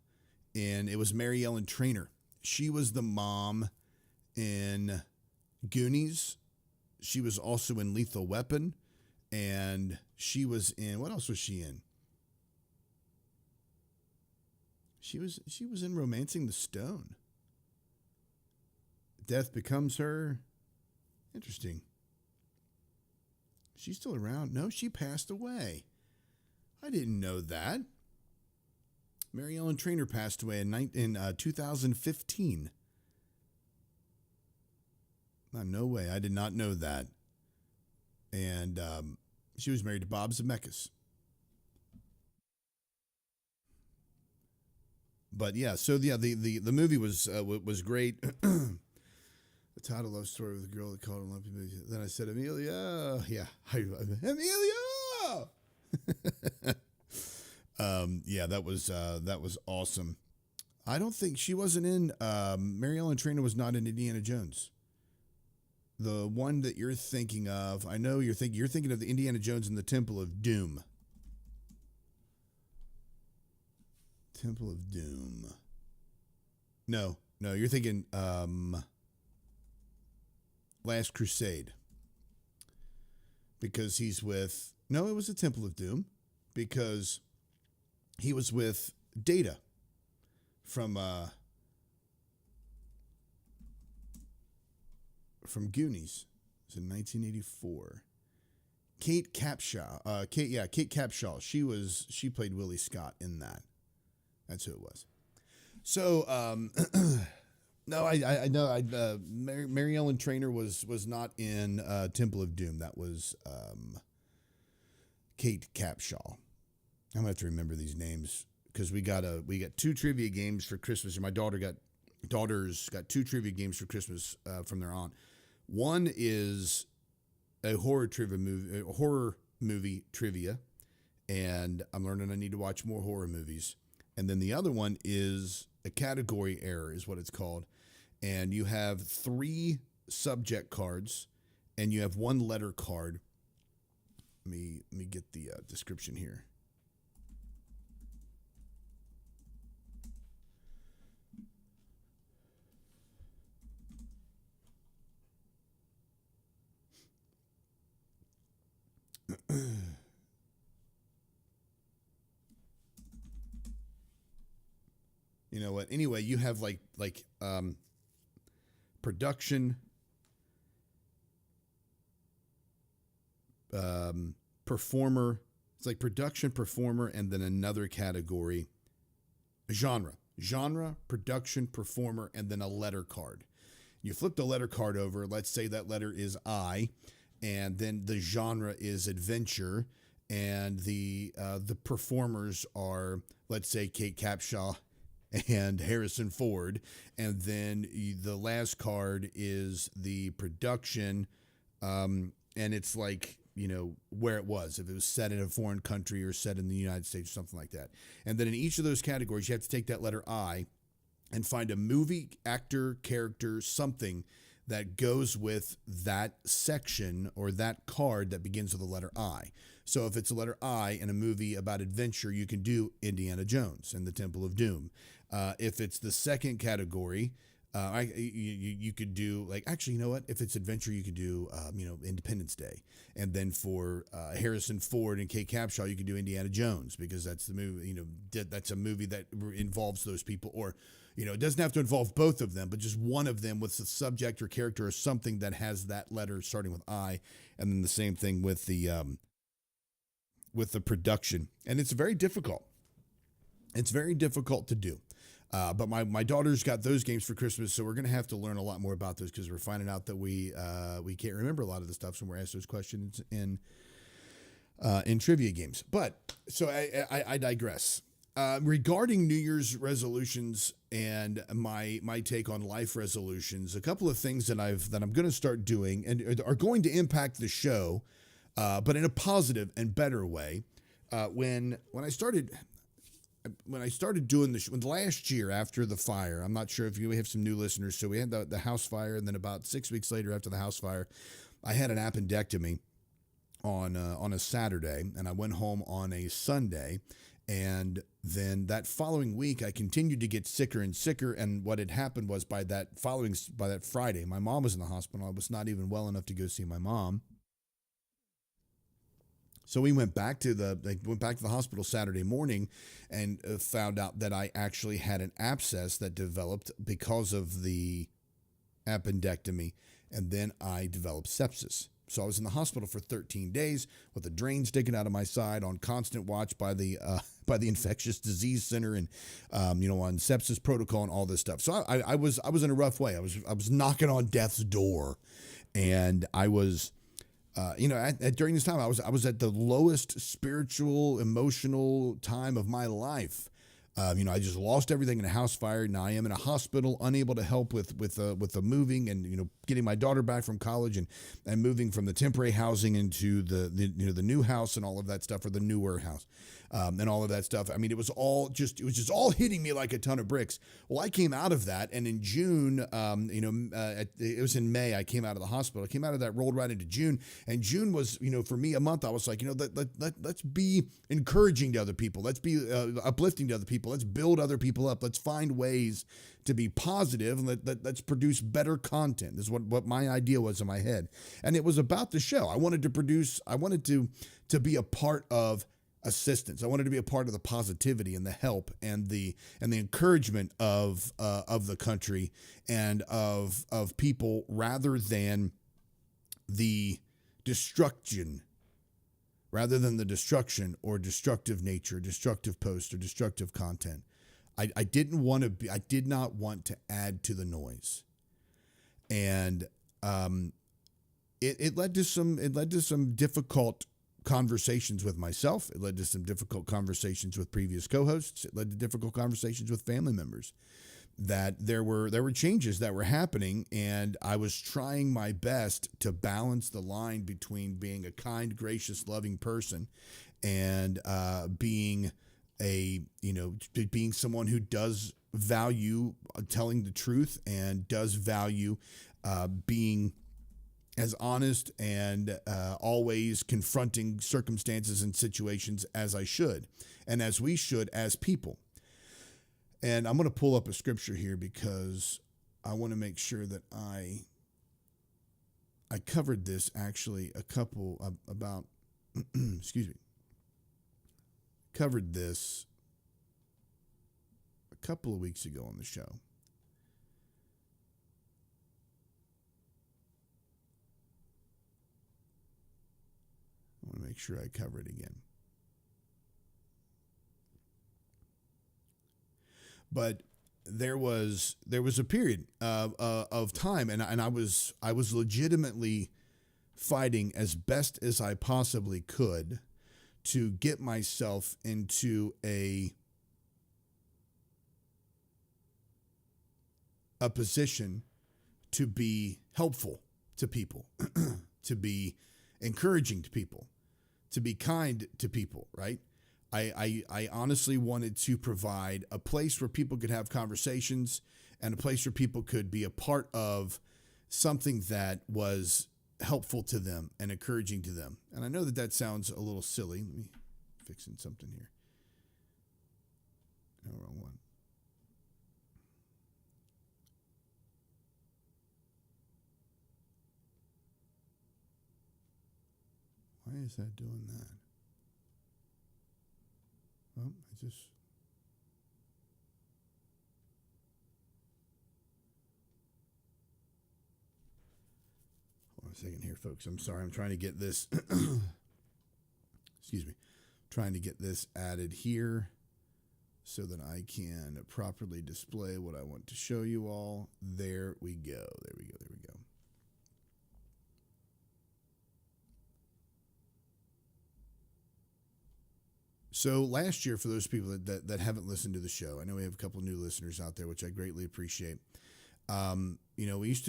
And it was Mary Ellen Trainor. She was the mom in Goonies. She was also in Lethal Weapon, and she was in, what else was she in? She was in Romancing the Stone. Death Becomes Her. Interesting. She's still around? No, she passed away. I didn't know that. Mary Ellen Trainor passed away in 2015. No way. I did not know that. And she was married to Bob Zemeckis. But yeah, so yeah, the movie was great. The title love story with a girl that called him. Then I said, Amelia. Yeah, Amelia. Yeah, that was awesome. I don't think she wasn't in. Mary Ellen Trainor was not in Indiana Jones. The one that you're thinking of, I know you're thinking of the Indiana Jones and the Temple of Doom. Temple of Doom. No, you're thinking Last Crusade. Because he's with, no, it was the Temple of Doom, because he was with Data from Goonies. It was in 1984. Kate Capshaw. Kate Capshaw. She played Willie Scott in that. That's who it was. So, no, I know. Mary Ellen Trainor was not in Temple of Doom. That was Kate Capshaw. I'm gonna have to remember these names because we got 2 trivia games for Christmas, and my daughters got 2 trivia games for Christmas from their aunt. One is a horror movie trivia, and I'm learning I need to watch more horror movies. And then the other one is a category error, is what it's called. And you have 3 subject cards, and you have 1 letter card. Let me get the description here. You know what? Anyway, you have like production, performer. It's like production, performer, and then another category, genre, production, performer, and then a letter card. You flip the letter card over. Let's say that letter is I, and then the genre is adventure, and the performers are, let's say, Kate Capshaw and Harrison Ford, and then the last card is the production, and it's like, you know, where it was, if it was set in a foreign country or set in the United States or something like that. And then in each of those categories, you have to take that letter I and find a movie, actor, character, something that goes with that section or that card that begins with the letter I. So if it's a letter I in a movie about adventure, you can do Indiana Jones and the Temple of Doom. If it's the second category, you could do, like, actually, you know what? If it's adventure, you could do, Independence Day. And then for Harrison Ford and Kate Capshaw, you could do Indiana Jones, because that's the movie, that's a movie that involves those people. Or, it doesn't have to involve both of them, but just one of them with the subject or character or something that has that letter starting with I. And then the same thing with the production. And it's very difficult. It's very difficult to do. But my daughter's got those games for Christmas, so we're going to have to learn a lot more about those, because we're finding out that we can't remember a lot of the stuff when we're asked those questions in trivia games. But so I digress. Regarding New Year's resolutions and my take on life resolutions, a couple of things that I'm going to start doing and are going to impact the show, but in a positive and better way. When I started doing the last year after the fire, I'm not sure if we have some new listeners. So we had the house fire, and then about 6 weeks later after the house fire, I had an appendectomy on a Saturday, and I went home on a Sunday. And then that following week, I continued to get sicker and sicker. And what had happened was by that Friday, my mom was in the hospital. I was not even well enough to go see my mom. So we went back to the hospital Saturday morning and found out that I actually had an abscess that developed because of the appendectomy. And then I developed sepsis. So I was in the hospital for 13 days with a drain sticking out of my side, on constant watch by the infectious disease center, and on sepsis protocol and all this stuff. So I was in a rough way. I was knocking on death's door, and I was. During this time, I was at the lowest spiritual, emotional time of my life. I just lost everything in a house fire. Now I am in a hospital, unable to help with the moving and getting my daughter back from college and moving from the temporary housing into the new house and all of that stuff, or the newer house, and all of that stuff. I mean, it was just all hitting me like a ton of bricks. Well, I came out of that, and in June, it was in May, I came out of the hospital. I came out of that, rolled right into June, and June was for me a month. I was like, let's be encouraging to other people. Let's be uplifting to other people. Let's build other people up. Let's find ways to be positive, and let's produce better content. This is what my idea was in my head. And it was about the show. I wanted to be a part of assistance. I wanted to be a part of the positivity and the help and the encouragement of the country and of people, rather than the destruction or destructive nature, destructive posts, or destructive content. I did not want to add to the noise. And it led to some difficult conversations with myself. It led to some difficult conversations with previous co-hosts. It led to difficult conversations with family members. That there were changes that were happening, and I was trying my best to balance the line between being a kind, gracious, loving person and being someone who does value telling the truth and does value being as honest and always confronting circumstances and situations as I should, and as we should as people. And I'm going to pull up a scripture here because I want to make sure that I covered this actually covered this a couple of weeks ago on the show. I want to make sure I cover it again. But there was a period of time, and I was legitimately fighting as best as I possibly could to get myself into a position to be helpful to people, to be encouraging to people, to be kind to people, right? I honestly wanted to provide a place where people could have conversations and a place where people could be a part of something that was helpful to them and encouraging to them. And I know that sounds a little silly. Let me fix in something here. No, wrong one. Why is that doing that? Well, hold on a second here, folks. I'm sorry. I'm trying to get this, excuse me, trying to get this added here so that I can properly display what I want to show you all. There we go. There we go. There we go. So last year, for those people that haven't listened to the show, I know we have a couple of new listeners out there, which I greatly appreciate. I used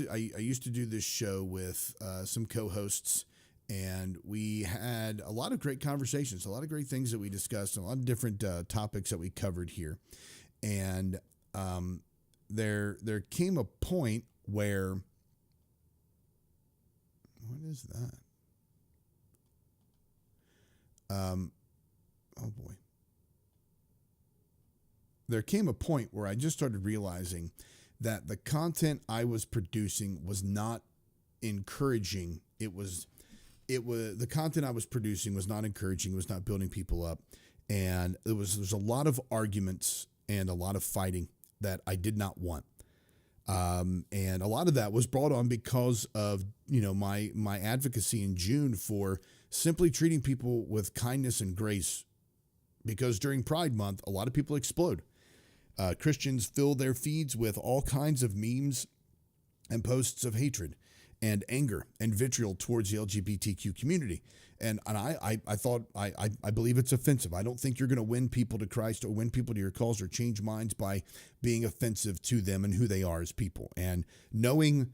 to do this show with some co-hosts, and we had a lot of great conversations, a lot of great things that we discussed, and a lot of different topics that we covered here. And there came a point where, what is that? Oh boy. there came a point where I just started realizing that the content I was producing was not encouraging. It was the content I was producing was not encouraging, was not building people up. And there's a lot of arguments and a lot of fighting that I did not want. And a lot of that was brought on because of, my advocacy in June for simply treating people with kindness and grace. Because during Pride Month, a lot of people explode. Christians fill their feeds with all kinds of memes and posts of hatred and anger and vitriol towards the LGBTQ community. And I thought, I believe it's offensive. I don't think you're going to win people to Christ or win people to your cause or change minds by being offensive to them and who they are as people. And knowing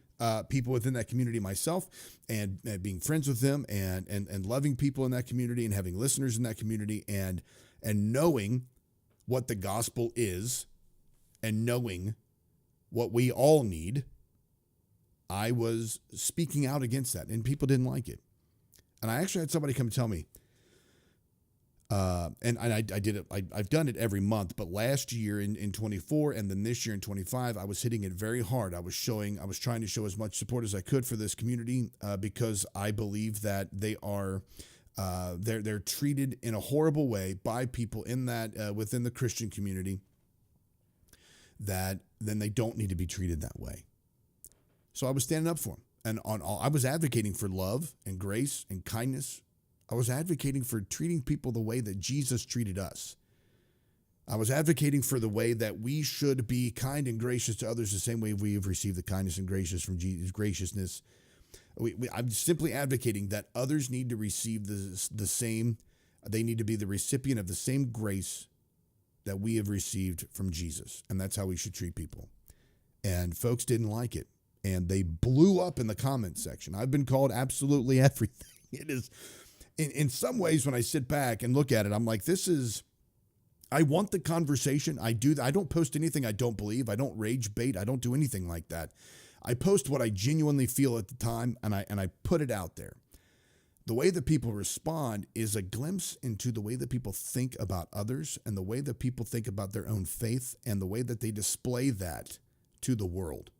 people within that community myself and being friends with them and loving people in that community and having listeners in that community and knowing what the gospel is and knowing what we all need, I was speaking out against that, and people didn't like it. And I actually had somebody come tell me, and I did it. I've done it every month, but last year in 24 and then this year in 25, I was hitting it very hard. I was trying to show as much support as I could for this community because I believe that they are, they're treated in a horrible way by people in that within the Christian community that then they don't need to be treated that way. So I was standing up for them, and I was advocating for love and grace and kindness. I was advocating for treating people the way that Jesus treated us. I was advocating for the way that we should be kind and gracious to others the same way we have received the kindness and gracious from Jesus' graciousness. I'm simply advocating that others need to receive the same. They need to be the recipient of the same grace that we have received from Jesus, and that's how we should treat people. And folks didn't like it. And they blew up in the comments section. I've been called absolutely everything. It is, in some ways, when I sit back and look at it, I'm like, I want the conversation. I don't post anything I don't believe. I don't rage bait. I don't do anything like that. I post what I genuinely feel at the time, and I put it out there. The way that people respond is a glimpse into the way that people think about others and the way that people think about their own faith and the way that they display that to the world.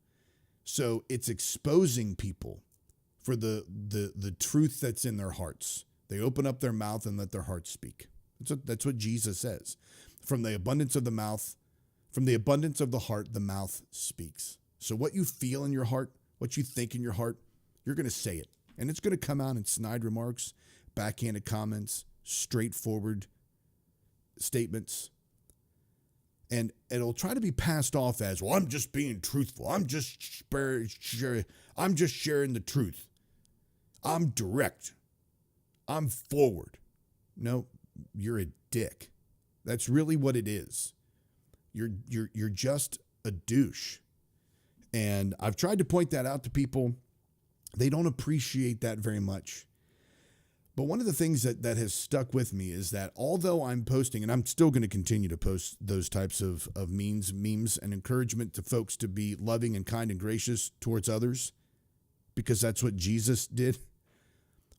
So it's exposing people for the truth that's in their hearts. They open up their mouth and let their hearts speak. That's what Jesus says. From the abundance of the mouth, from the abundance of the heart, the mouth speaks. So what you feel in your heart, what you think in your heart, you're going to say it. And it's going to come out in snide remarks, backhanded comments, straightforward statements. And it'll try to be passed off as, well, I'm just being truthful. I'm just sharing the truth. I'm direct. I'm forward. No, you're a dick. That's really what it is. You're just a douche. And I've tried to point that out to people. They don't appreciate that very much. But one of the things that has stuck with me is that although I'm posting, and I'm still going to continue to post those types of memes and encouragement to folks to be loving and kind and gracious towards others, because that's what Jesus did.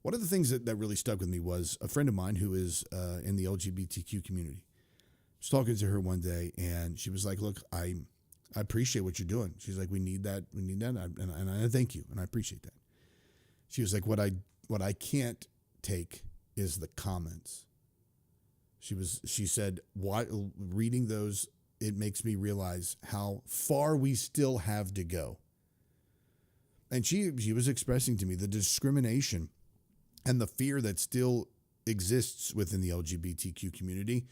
One of the things that really stuck with me was a friend of mine who is in the LGBTQ community. I was talking to her one day, and she was like, look, I appreciate what you're doing. She's like, we need that, and I thank you, and I appreciate that. She was like, what I can't take is the comments. She said, why reading those, it makes me realize how far we still have to go. And she was expressing to me the discrimination and the fear that still exists within the LGBTQ community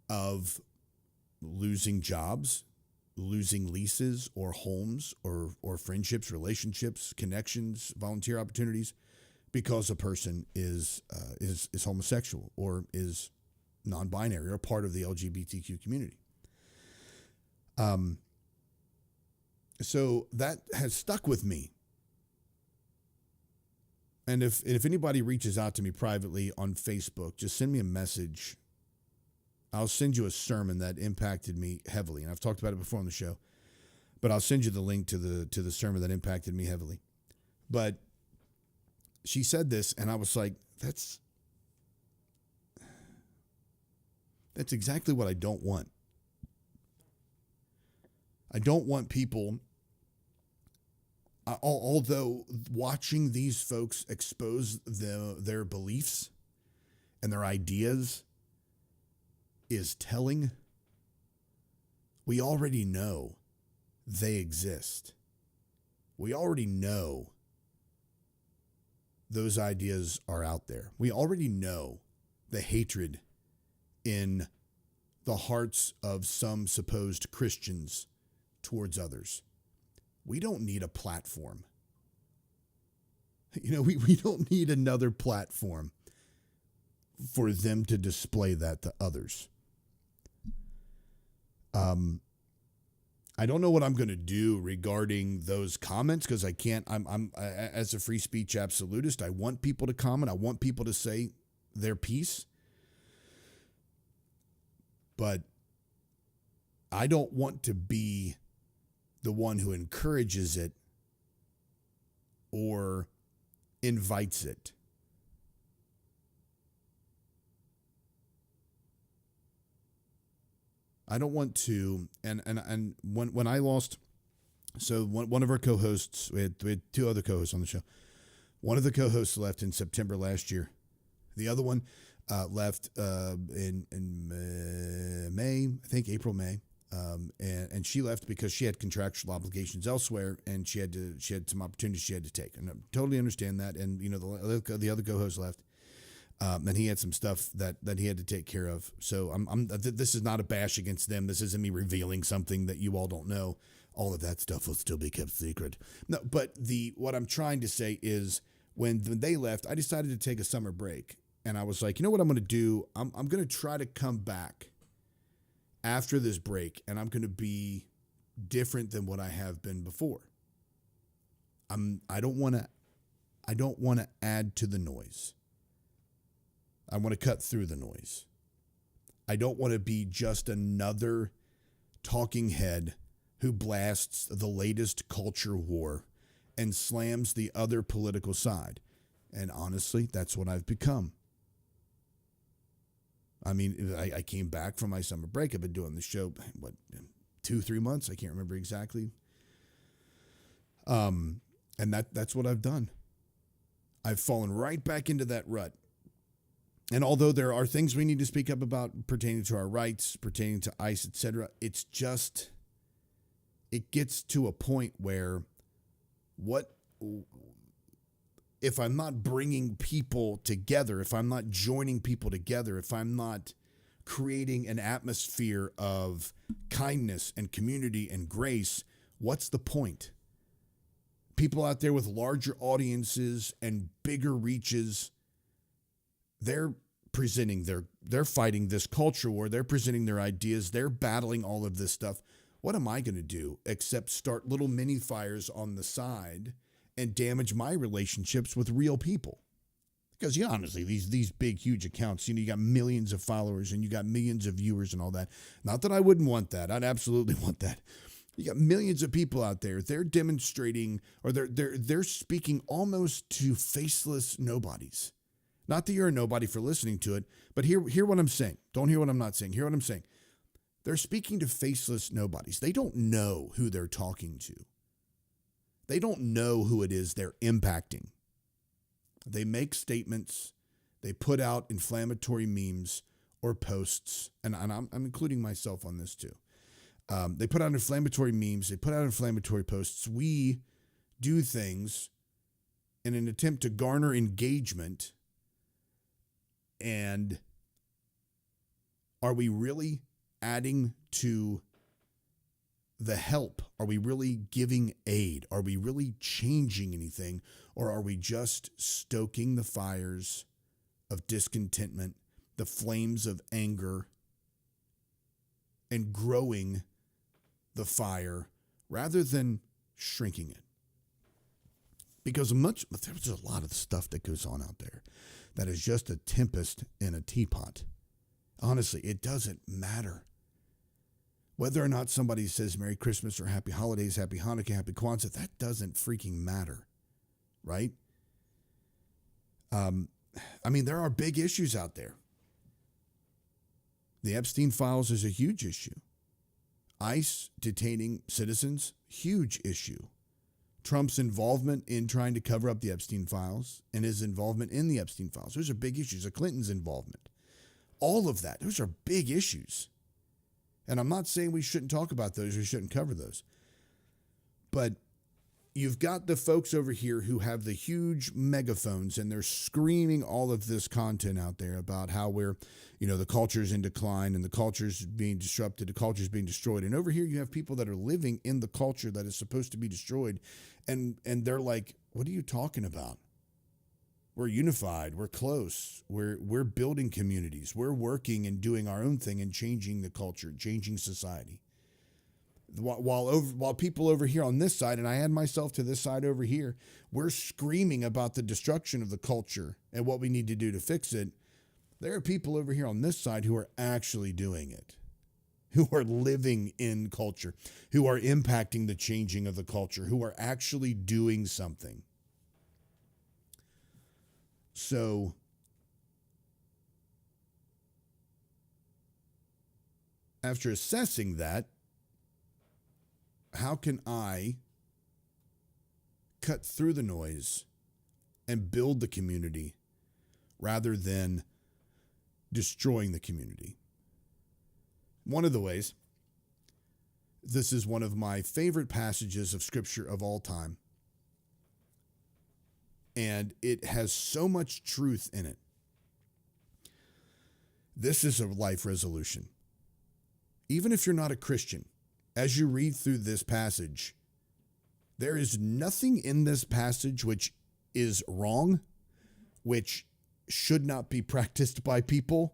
of losing jobs, losing leases or homes or friendships, relationships, connections, volunteer opportunities, because a person is homosexual or is non-binary or part of the LGBTQ community. So that has stuck with me. And if anybody reaches out to me privately on Facebook, just send me a message. I'll send you a sermon that impacted me heavily. And I've talked about it before on the show, but I'll send you the link to the sermon that impacted me heavily. But she said this, and I was like, that's exactly what I don't want. I don't want people, although watching these folks expose their beliefs and their ideas is telling, we already know they exist. We already know those ideas are out there. We already know the hatred in the hearts of some supposed Christians towards others. We don't need a platform. We don't need another platform for them to display that to others. I don't know what I'm going to do regarding those comments because I can't. I'm as a free speech absolutist. I want people to comment. I want people to say their piece, but I don't want to be the one who encourages it or invites it. I don't want to, and when I lost, so one of our co-hosts, we had two other co-hosts on the show. One of the co-hosts left in September last year. The other one left in May, I think April, May, and she left because she had contractual obligations elsewhere, and she had some opportunities she had to take, and I totally understand that. And the other co-host left. And he had some stuff that he had to take care of. So this is not a bash against them. This isn't me revealing something that you all don't know. All of that stuff will still be kept secret. No, but what I'm trying to say is when they left, I decided to take a summer break. And I was like, you know what I'm going to do? I'm going to try to come back after this break, and I'm going to be different than what I have been before. I don't want to add to the noise. I want to cut through the noise. I don't want to be just another talking head who blasts the latest culture war and slams the other political side. And honestly, that's what I've become. I mean, I came back from my summer break. I've been doing the show, 2-3 months? I can't remember exactly. And that's what I've done. I've fallen right back into that rut. And although there are things we need to speak up about pertaining to our rights, pertaining to ICE, etc., it gets to a point where if I'm not bringing people together, if I'm not joining people together, if I'm not creating an atmosphere of kindness and community and grace, what's the point? People out there with larger audiences and bigger reaches, they're fighting this culture war. They're presenting their ideas. They're battling all of this stuff. What am I going to do except start little mini fires on the side and damage my relationships with real people? Because honestly, these big, huge accounts, you got millions of followers and you got millions of viewers and all that. Not that I wouldn't want that. I'd absolutely want that. You got millions of people out there. They're demonstrating, or they're speaking almost to faceless nobodies. Not that you're a nobody for listening to it, but hear what I'm saying. Don't hear what I'm not saying. Hear what I'm saying. They're speaking to faceless nobodies. They don't know who they're talking to. They don't know who it is they're impacting. They make statements. They put out inflammatory memes or posts, and I'm including myself on this too. They put out inflammatory memes. They put out inflammatory posts. We do things in an attempt to garner engagement. And are we really adding to the help? Are we really giving aid? Are we really changing anything? Or are we just stoking the fires of discontentment, the flames of anger, and growing the fire rather than shrinking it? Because there's a lot of stuff that goes on out there that is just a tempest in a teapot. Honestly, it doesn't matter. Whether or not somebody says Merry Christmas or Happy Holidays, Happy Hanukkah, Happy Kwanzaa, that doesn't freaking matter, right? There are big issues out there. The Epstein files is a huge issue. ICE detaining citizens, huge issue. Trump's involvement in trying to cover up the Epstein files and his involvement in the Epstein files. Those are big issues. Clinton's involvement. All of that. Those are big issues. And I'm not saying we shouldn't talk about those or shouldn't cover those. But you've got the folks over here who have the huge megaphones and they're screaming all of this content out there about how we're, the culture's in decline and the culture's being disrupted, the culture's being destroyed. And over here you have people that are living in the culture that is supposed to be destroyed. And they're like, what are you talking about? We're unified. We're close. We're building communities. We're working and doing our own thing and changing the culture, changing society. While people over here on this side, and I add myself to this side over here, we're screaming about the destruction of the culture and what we need to do to fix it. There are people over here on this side who are actually doing it, who are living in culture, who are impacting the changing of the culture, who are actually doing something. So after assessing that, how can I cut through the noise and build the community rather than destroying the community? One of the ways, this is one of my favorite passages of scripture of all time, and it has so much truth in it. This is a life resolution. Even if you're not a Christian, as you read through this passage, there is nothing in this passage which is wrong, which should not be practiced by people,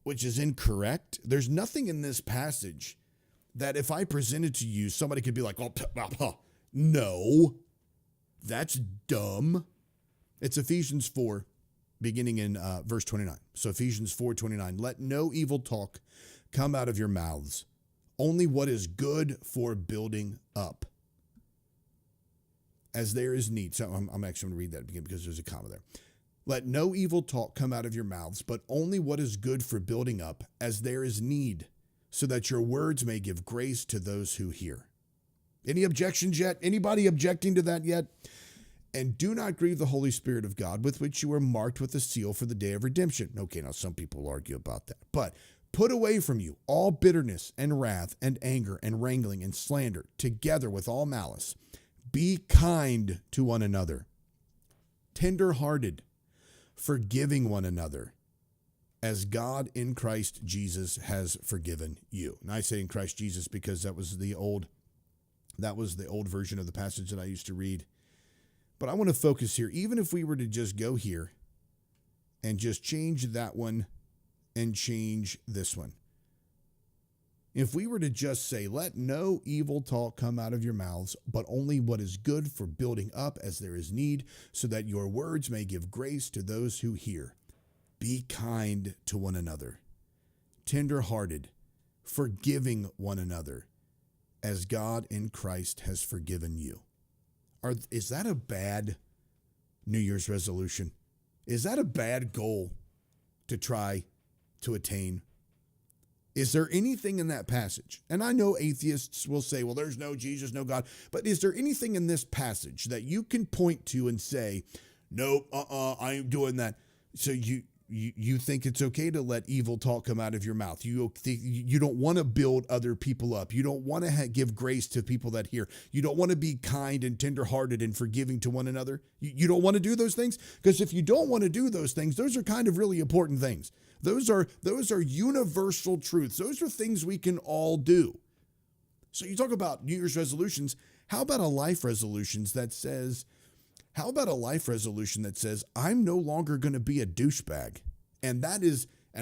which is incorrect. There's nothing in this passage that if I presented to you, somebody could be like, oh, no, that's dumb. It's Ephesians 4, beginning in verse 29. So Ephesians 4:29, let no evil talk come out of your mouths, only what is good for building up, as there is need. So I'm actually going to read that again because there's a comma there. Let no evil talk come out of your mouths, but only what is good for building up, as there is need, so that your words may give grace to those who hear. Any objections yet? Anybody objecting to that yet? And do not grieve the Holy Spirit of God, with which you are marked with a seal for the day of redemption. Okay, now some people argue about that, but put away from you all bitterness and wrath and anger and wrangling and slander, together with all malice. Be kind to one another, tender-hearted, forgiving one another, as God in Christ Jesus has forgiven you. And I say in Christ Jesus because that was the old version of the passage that I used to read. But I want to focus here, even if we were to just go here and just change that one and change this one. If we were to just say, let no evil talk come out of your mouths, but only what is good for building up as there is need, so that your words may give grace to those who hear. Be kind to one another, tender-hearted, forgiving one another, as God in Christ has forgiven you. Is that a bad New Year's resolution? Is that a bad goal to try to attain? Is there anything in that passage? And I know atheists will say, well, there's no Jesus, no God. But is there anything in this passage that you can point to and say, nope, I ain't doing that? So you think it's okay to let evil talk come out of your mouth. You don't want to build other people up. You don't want to give grace to people that hear. You don't want to be kind and tenderhearted and forgiving to one another. You don't want to do those things? Because if you don't want to do those things, those are kind of really important things. Those are universal truths. Those are things we can all do. So you talk about New Year's resolutions. How about a life resolution that says, I'm no longer going to be a douchebag? And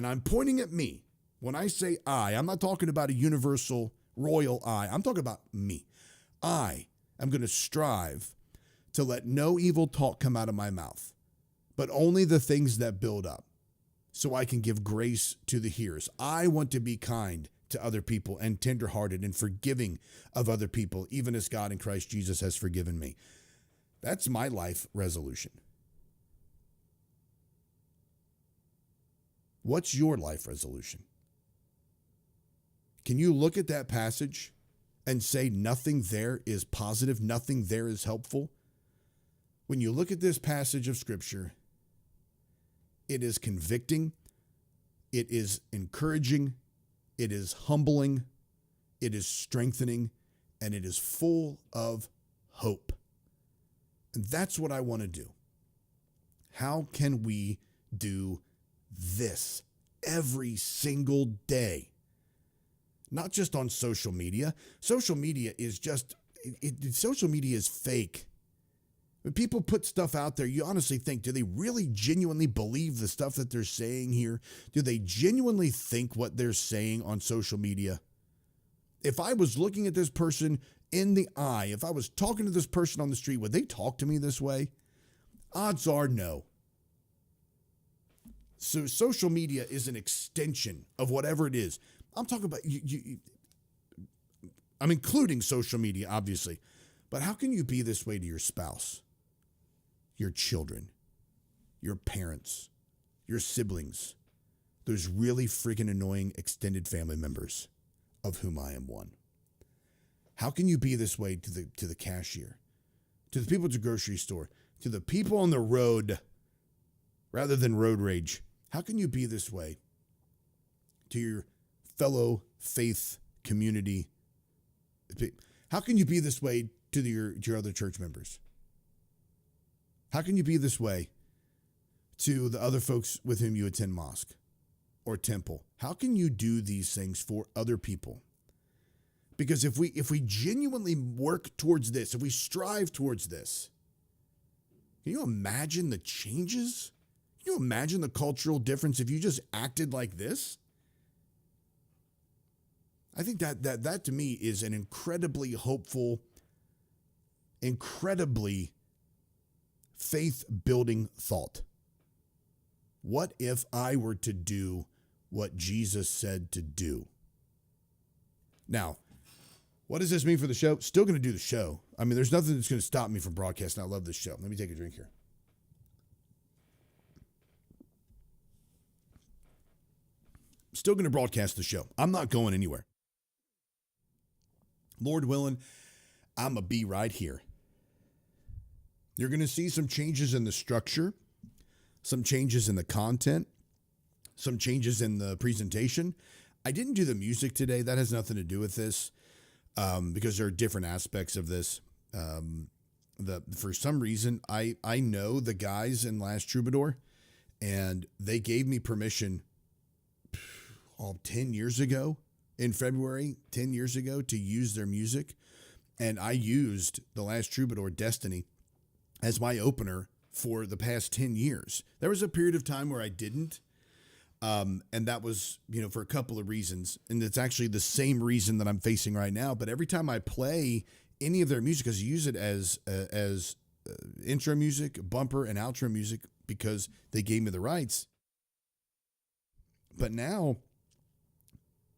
I'm pointing at me. When I say I'm not talking about a universal royal I. I'm talking about me. I am going to strive to let no evil talk come out of my mouth, but only the things that build up, so I can give grace to the hearers. I want to be kind to other people and tenderhearted and forgiving of other people, even as God in Christ Jesus has forgiven me. That's my life resolution. What's your life resolution? Can you look at that passage and say nothing there is positive, nothing there is helpful? When you look at this passage of Scripture, it is convicting, it is encouraging, it is humbling, it is strengthening, and it is full of hope. And that's what I want to do. How can we do this every single day? Not just on social media. Social media is just, social media is fake. When people put stuff out there, you honestly think, do they really genuinely believe the stuff that they're saying here? Do they genuinely think what they're saying on social media? If I was looking at this person in the eye, if I was talking to this person on the street, would they talk to me this way? Odds are no. So social media is an extension of whatever it is. I'm talking about, I'm including social media, obviously. But how can you be this way to your spouse, your children, your parents, your siblings, those really freaking annoying extended family members, of whom I am one? How can you be this way to the cashier, to the people at the grocery store, to the people on the road, rather than road rage? How can you be this way to your fellow faith community? How can you be this way to your other church members? How can you be this way to the other folks with whom you attend mosque or temple? How can you do these things for other people? Because if we genuinely work towards this, if we strive towards this, can you imagine the changes? Can you imagine the cultural difference if you just acted like this? I think that to me is an incredibly hopeful, incredibly faith-building thought. What if I were to do what Jesus said to do? Now, what does this mean for the show? Still going to do the show. I mean, there's nothing that's going to stop me from broadcasting. I love this show. Let me take a drink here. Still going to broadcast the show. I'm not going anywhere. Lord willing, I'm going to be right here. You're going to see some changes in the structure, some changes in the content, some changes in the presentation. I didn't do the music today. That has nothing to do with this, because there are different aspects of this. For some reason, I know the guys in Last Troubadour, and they gave me permission 10 years ago, in February, 10 years ago, to use their music. And I used the Last Troubadour, Destiny, as my opener for the past 10 years. There was a period of time where I didn't. And that was, for a couple of reasons. And it's actually the same reason that I'm facing right now. But every time I play any of their music, because I use it as intro music, bumper, and outro music, because they gave me the rights. But now,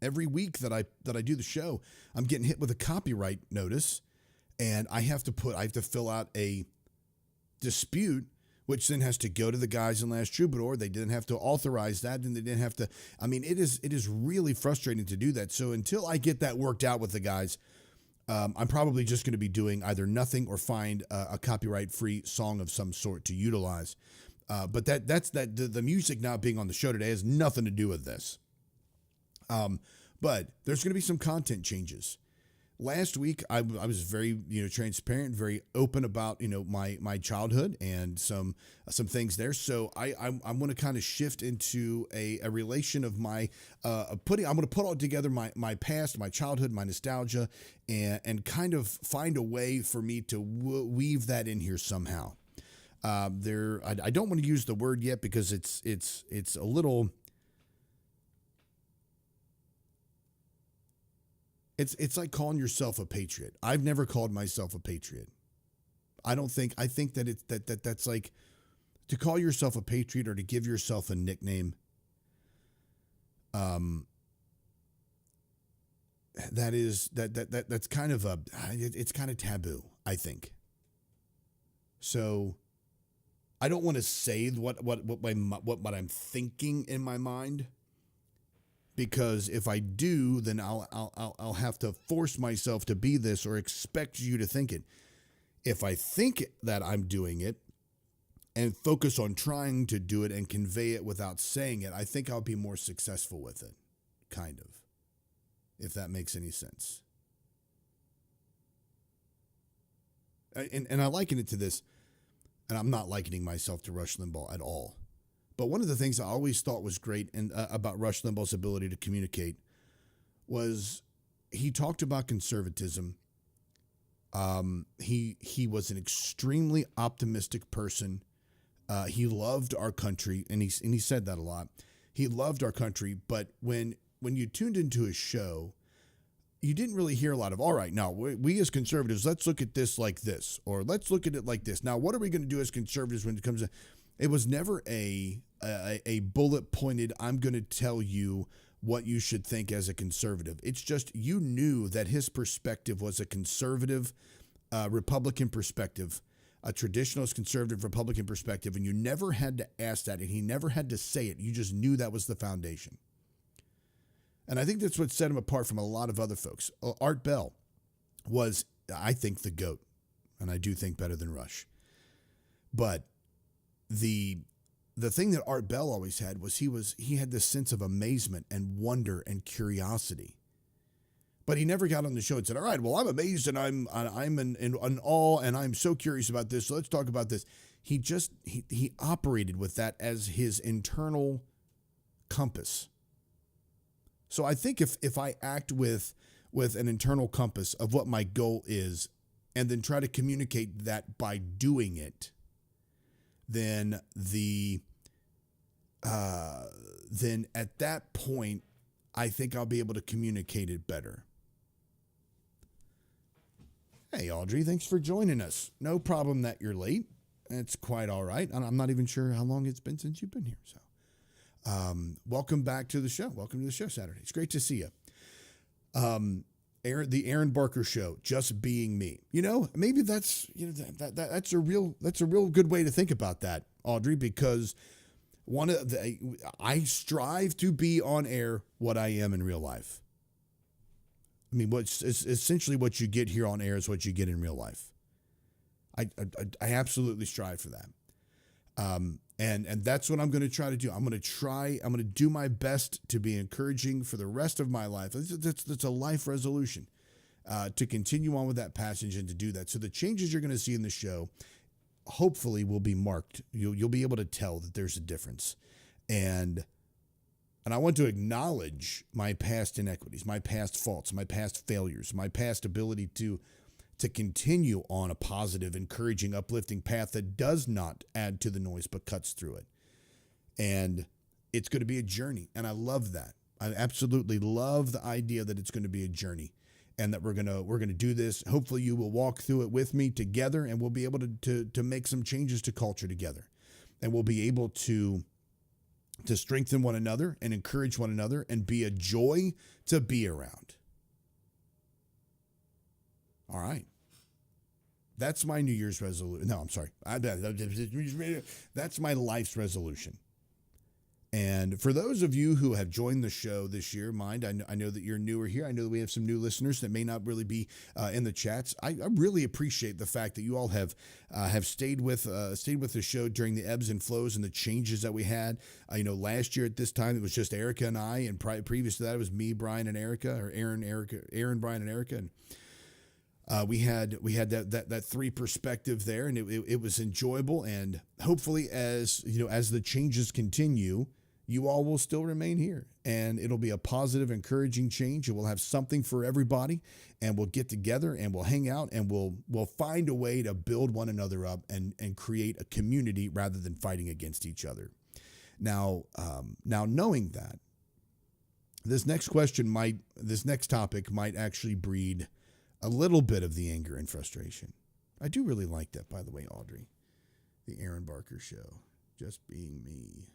every week that I do the show, I'm getting hit with a copyright notice, and I have to fill out a dispute, which then has to go to the guys in Last Troubadour. They didn't have to authorize that, and they didn't have to. I mean, it is really frustrating to do that. So until I get that worked out with the guys, I'm probably just going to be doing either nothing or find a copyright-free song of some sort to utilize. But the music not being on the show today has nothing to do with this. But there's going to be some content changes. Last week, I was very, transparent, very open about, my childhood and some things there. So I want to kind of shift into a relation of my, I'm going to put all together my past, my childhood, my nostalgia, and kind of find a way for me to weave that in here somehow. I don't want to use the word yet because it's a little. It's like calling yourself a patriot. I've never called myself a patriot. I think that that's like to call yourself a patriot or to give yourself a nickname. That's kind of it's kind of taboo, I think. So I don't want to say what I'm thinking in my mind, because if I do, then I'll have to force myself to be this or expect you to think it. If I think that I'm doing it and focus on trying to do it and convey it without saying it, I think I'll be more successful with it, kind of, if that makes any sense. And I liken it to this, and I'm not likening myself to Rush Limbaugh at all. But one of the things I always thought was great about Rush Limbaugh's ability to communicate was he talked about conservatism. He was an extremely optimistic person. He loved our country, and he said that a lot. He loved our country, but when you tuned into his show, you didn't really hear a lot of, all right, now we as conservatives, let's look at this like this, or let's look at it like this. Now, what are we going to do as conservatives when it comes to, it was never a bullet pointed, I'm going to tell you what you should think as a conservative. It's just, you knew that his perspective was a conservative Republican perspective, a traditionalist conservative Republican perspective, and you never had to ask that, and he never had to say it. You just knew that was the foundation. And I think that's what set him apart from a lot of other folks. Art Bell was, I think, the GOAT, and I do think better than Rush. But the thing that Art Bell always had was he had this sense of amazement and wonder and curiosity. But he never got on the show and said, all right, well, I'm amazed and I'm in awe and I'm so curious about this, so let's talk about this. He operated with that as his internal compass. So I think if I act with an internal compass of what my goal is and then try to communicate that by doing it, then then at that point, I think I'll be able to communicate it better. Hey, Audrey, thanks for joining us. No problem that you're late. It's quite all right. And I'm not even sure how long it's been since you've been here. So welcome back to the show. Welcome to the show Saturday. It's great to see you. The Aaron Barker Show, just being me. Maybe that's that's a real good way to think about that, Audrey, because I strive to be on air what I am in real life. I mean, essentially what you get here on air is what you get in real life. I absolutely strive for that. And that's what I'm going to try to do. I'm going to do my best to be encouraging for the rest of my life. That's a life resolution, to continue on with that passage and to do that. So the changes you're going to see in the show, hopefully will be marked. You'll be able to tell that there's a difference. And I want to acknowledge my past inequities, my past faults, my past failures, my past ability to continue on a positive, encouraging, uplifting path that does not add to the noise but cuts through it. And it's going to be a journey, and I love that. I absolutely love the idea that it's going to be a journey and that we're going to do this. Hopefully you will walk through it with me together, and we'll be able to make some changes to culture together. And we'll be able to strengthen one another and encourage one another and be a joy to be around. All right. That's my New Year's resolution. No, I'm sorry. That's my life's resolution. And for those of you who have joined the show this year, I know that you're newer here. I know that we have some new listeners that may not really be in the chats. I really appreciate the fact that you all have stayed with the show during the ebbs and flows and the changes that we had. Last year at this time it was just Erica and I, and previous to that it was me, Brian, and Erica, or Aaron, Brian, and Erica. And we had that three perspective there, and it was enjoyable. And hopefully, as the changes continue, you all will still remain here, and it'll be a positive, encouraging change. And we'll have something for everybody, and we'll get together and we'll hang out and we'll find a way to build one another up and create a community rather than fighting against each other. Now knowing that, this next topic might actually breed a little bit of the anger and frustration. I do really like that, by the way, Audrey. The Aaron Barker Show, just being me.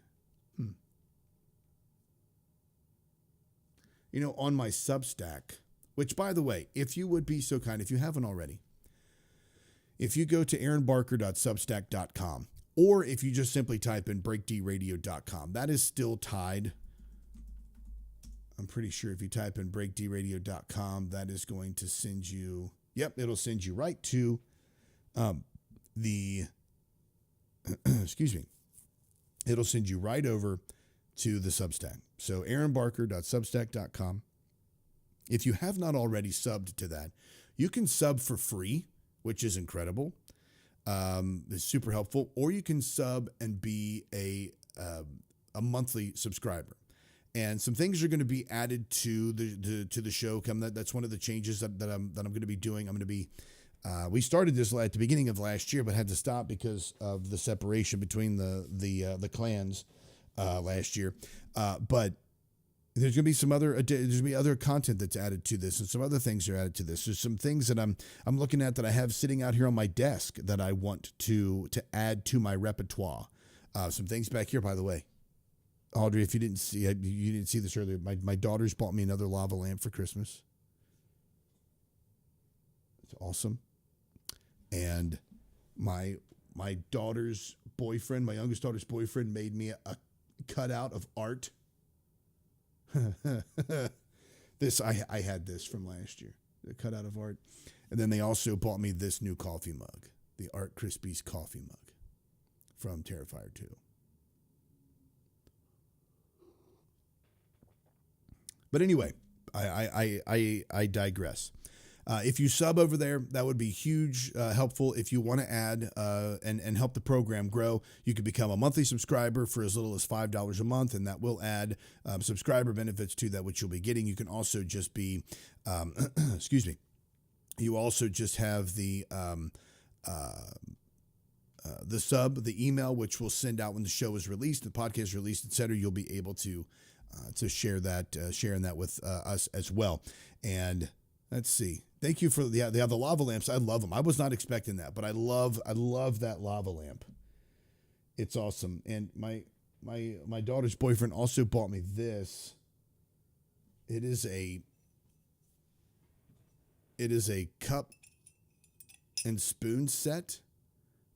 On my Substack, which, by the way, if you would be so kind, if you haven't already, if you go to aaronbarker.substack.com, or if you just simply type in breakdradio.com, that is still tied. I'm pretty sure if you type in breakdradio.com, that is going to send you, it'll send you right to the, excuse me, it'll send you right over to the Substack. So aaronbarker.substack.com. If you have not already subbed to that, you can sub for free, which is incredible. It's super helpful. Or you can sub and be a monthly subscriber. And some things are going to be added to the show. That's one of the changes that I'm going to be doing. I'm going to be. We started this at the beginning of last year, but had to stop because of the separation between the clans last year. But there's going to be there's going to be other content that's added to this, and some other things are added to this. There's some things that I'm looking at that I have sitting out here on my desk that I want to add to my repertoire. Some things back here, by the way. Audrey, if you didn't see this earlier, my daughter's bought me another lava lamp for Christmas. It's awesome. And my daughter's boyfriend, my youngest daughter's boyfriend, made me a cutout of art. This I had this from last year, the cutout of art. And then they also bought me this new coffee mug, the Art Krispies coffee mug from Terrifier 2. But anyway, I digress. If you sub over there, that would be huge, helpful. If you want to add and help the program grow, you can become a monthly subscriber for as little as $5 a month, and that will add subscriber benefits to that, which you'll be getting. You can also just be, excuse me, you also just have the sub, the email, which will send out when the show is released, the podcast is released, etc. You'll be able to share that, sharing that with us as well. And let's see. Thank you for the lava lamps. I love them. I was not expecting that, but I love that lava lamp. It's awesome. And my daughter's boyfriend also bought me this. It is a cup and spoon set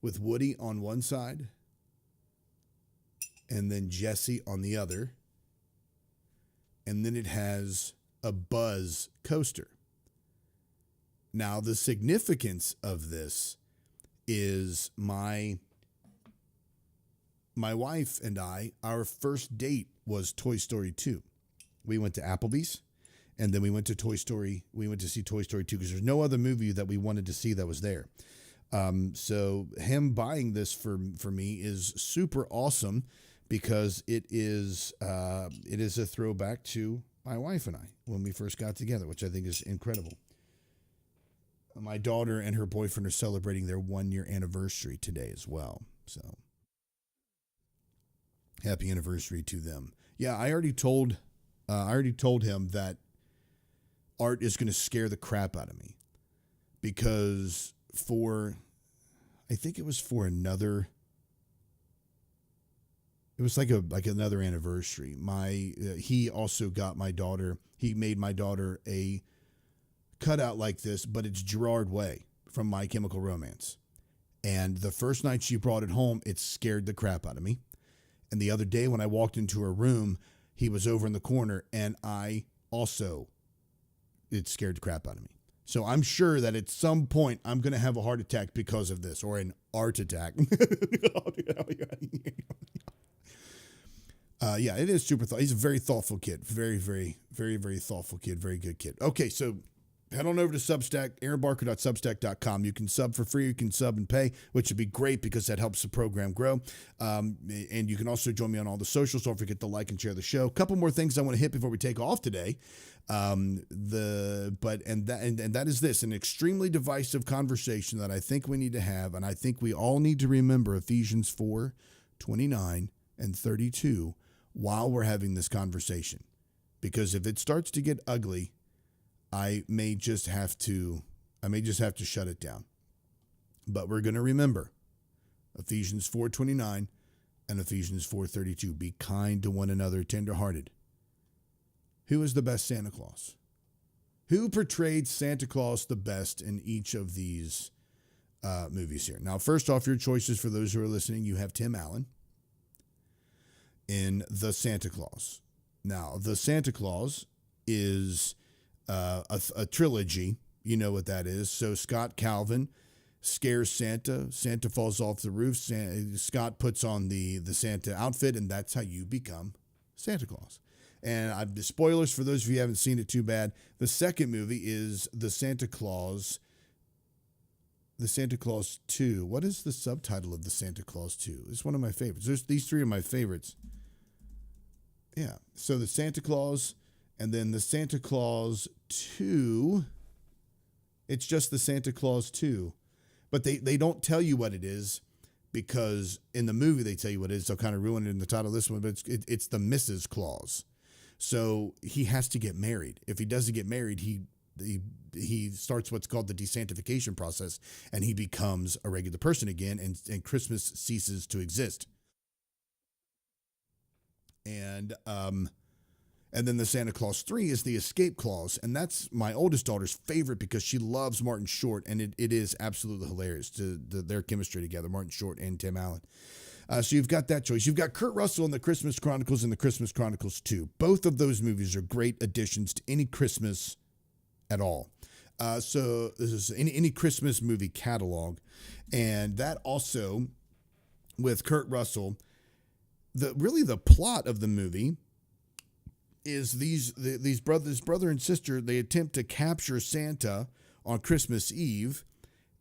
with Woody on one side and then Jesse on the other. And then it has a Buzz coaster. Now, the significance of this is my wife and I, our first date was Toy Story 2. We went to Applebee's, and then we went to Toy Story. We went to see Toy Story 2 because there's no other movie that we wanted to see that was there. So him buying this for me is super awesome because it is a throwback to my wife and I when we first got together, which I think is incredible. My daughter and her boyfriend are celebrating their 1-year anniversary today as well. So happy anniversary to them. Yeah, I already told him that art is going to scare the crap out of me because I think it was for another. It was like another anniversary. He also got my daughter. He made my daughter a cutout like this, but it's Gerard Way from My Chemical Romance. And the first night she brought it home, it scared the crap out of me. And the other day when I walked into her room, he was over in the corner, and it scared the crap out of me. So I'm sure that at some point I'm going to have a heart attack because of this, or an art attack. Yeah, it is super thoughtful. He's a very thoughtful kid. Very, very, very, very thoughtful kid. Very good kid. Okay, so head on over to Substack, aaronbarker.substack.com. You can sub for free. You can sub and pay, which would be great because that helps the program grow. And you can also join me on all the socials. Don't forget to like and share the show. A couple more things I want to hit before we take off today. That is this, an extremely divisive conversation that I think we need to have, and I think we all need to remember Ephesians 4:29 and 32 while we're having this conversation. Because if it starts to get ugly, I may just have to shut it down. But we're going to remember Ephesians 4:29 and Ephesians 4:32. Be kind to one another, tenderhearted. Who is the best Santa Claus? Who portrayed Santa Claus the best in each of these movies here? Now, first off, your choices for those who are listening, you have Tim Allen in The Santa Claus. Now, The Santa Claus is a trilogy. You know what that is. So Scott Calvin scares Santa. Santa falls off the roof. Scott puts on the Santa outfit, and that's how you become Santa Claus. And the spoilers for those of you who haven't seen it, too bad. The second movie is the Santa Claus 2. What is the subtitle of the Santa Claus 2? It's one of my favorites. These three are my favorites. Yeah. So the Santa Claus, and then the Santa Claus 2. It's just the Santa Claus 2. But they don't tell you what it is, because in the movie they tell you what it is. They'll kind of ruin it in the title of this one, but it's the Mrs. Claus. So he has to get married. If he doesn't get married, he starts what's called the desantification process, and he becomes a regular person again, and Christmas ceases to exist. And then the Santa Claus 3 is the escape clause. And that's my oldest daughter's favorite because she loves Martin Short. And it is absolutely hilarious to their chemistry together, Martin Short and Tim Allen. So you've got that choice. You've got Kurt Russell in the Christmas Chronicles and the Christmas Chronicles 2. Both of those movies are great additions to any Christmas at all. So this is any Christmas movie catalog. And that also, with Kurt Russell, the plot of the movie is these brother and sister, they attempt to capture Santa on Christmas Eve,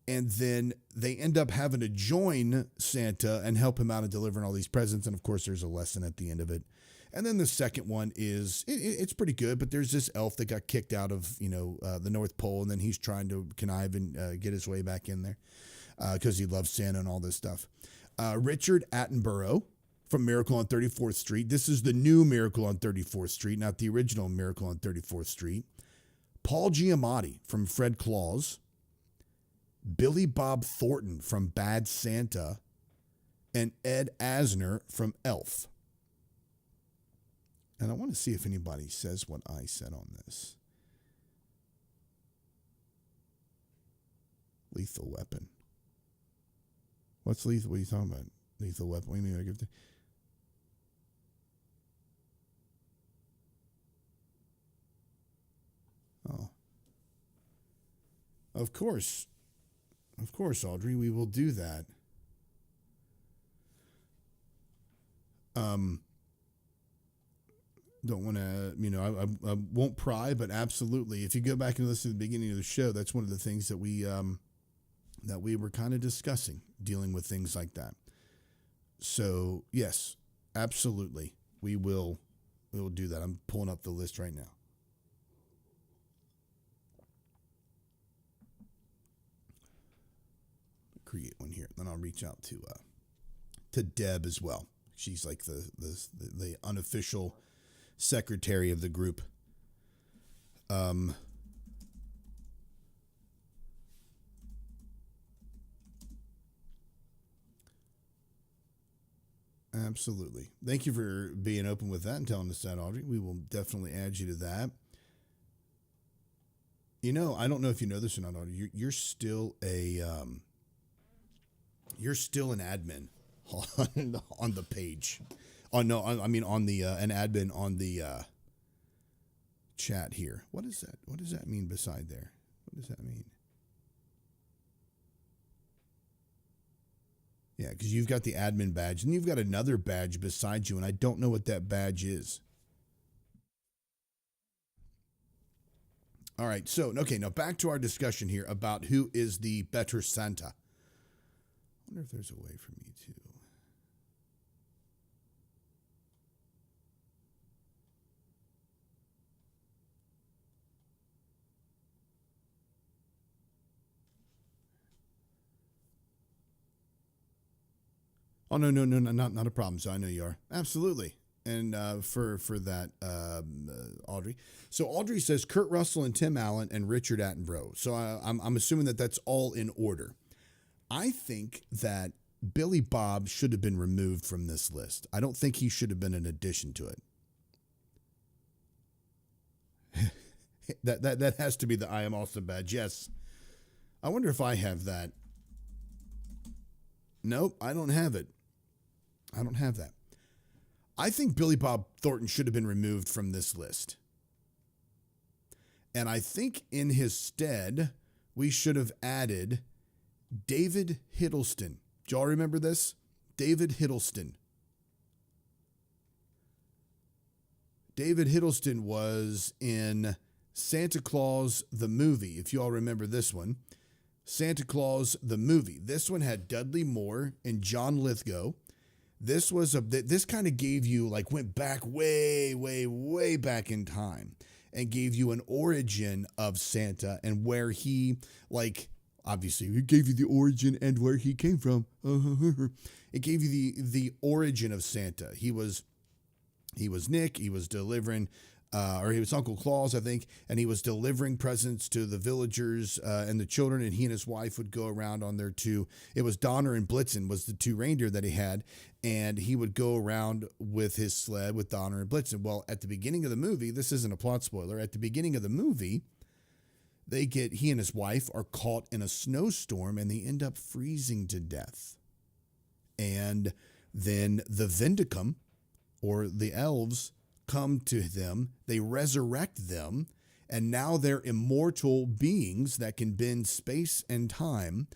and then they end up having to join Santa and help him out in delivering all these presents. And of course, there's a lesson at the end of it. And then the second one is, it's pretty good, but there's this elf that got kicked out of, the North Pole, and then he's trying to connive and get his way back in there because he loves Santa and all this stuff. Richard Attenborough from Miracle on 34th Street. This is the new Miracle on 34th Street, not the original Miracle on 34th Street. Paul Giamatti from Fred Claus. Billy Bob Thornton from Bad Santa. And Ed Asner from Elf. And I want to see if anybody says what I said on this. Lethal Weapon. What's lethal? What are you talking about? Lethal Weapon. What do you mean? I give the... Oh. Of course, Audrey, we will do that. Don't want to, I won't pry, but absolutely. If you go back and listen to the beginning of the show, that's one of the things that we were kind of discussing, dealing with things like that. So yes, absolutely. We will do that. I'm pulling up the list right now. Create one here. Then I'll reach out to Deb as well. She's like the unofficial secretary of the group. Absolutely. Thank you for being open with that and telling us that, Audrey. We will definitely add you to that. I don't know if you know this or not, Audrey. You're still an admin on the page. On the an admin on the chat here. What is that? What does that mean beside there? What does that mean? Yeah, because you've got the admin badge, and you've got another badge beside you, and I don't know what that badge is. All right, so, okay, now back to our discussion here about who is the better Santa. I wonder if there's a way for me to... Oh, no, not a problem. So I know you are. Absolutely. And for that, Audrey. So Audrey says Kurt Russell and Tim Allen and Richard Attenborough. So I'm assuming that that's all in order. I think that Billy Bob should have been removed from this list. I don't think he should have been an addition to it. That has to be the I am awesome badge. Yes. I wonder if I have that. Nope, I don't have it. I don't have that. I think Billy Bob Thornton should have been removed from this list. And I think in his stead, we should have added David Hiddleston. Do y'all remember this? David Hiddleston. David Hiddleston was in Santa Claus the movie, if you all remember this one. Santa Claus the movie. This one had Dudley Moore and John Lithgow. This kind of gave you, like, went back way back in time and gave you an origin of Santa and where he, like, obviously, it gave you the origin and where he came from. It gave you the origin of Santa. He was Nick. He was delivering, or he was Uncle Claus, I think, and he was delivering presents to the villagers and the children, and he and his wife would go around on their two. It was Donner and Blitzen was the two reindeer that he had, and he would go around with his sled with Donner and Blitzen. Well, at the beginning of the movie, this isn't a plot spoiler, at the beginning of the movie, he and his wife are caught in a snowstorm, and they end up freezing to death. And then the Vindicum, or the elves, come to them, they resurrect them, and now they're immortal beings that can bend space and time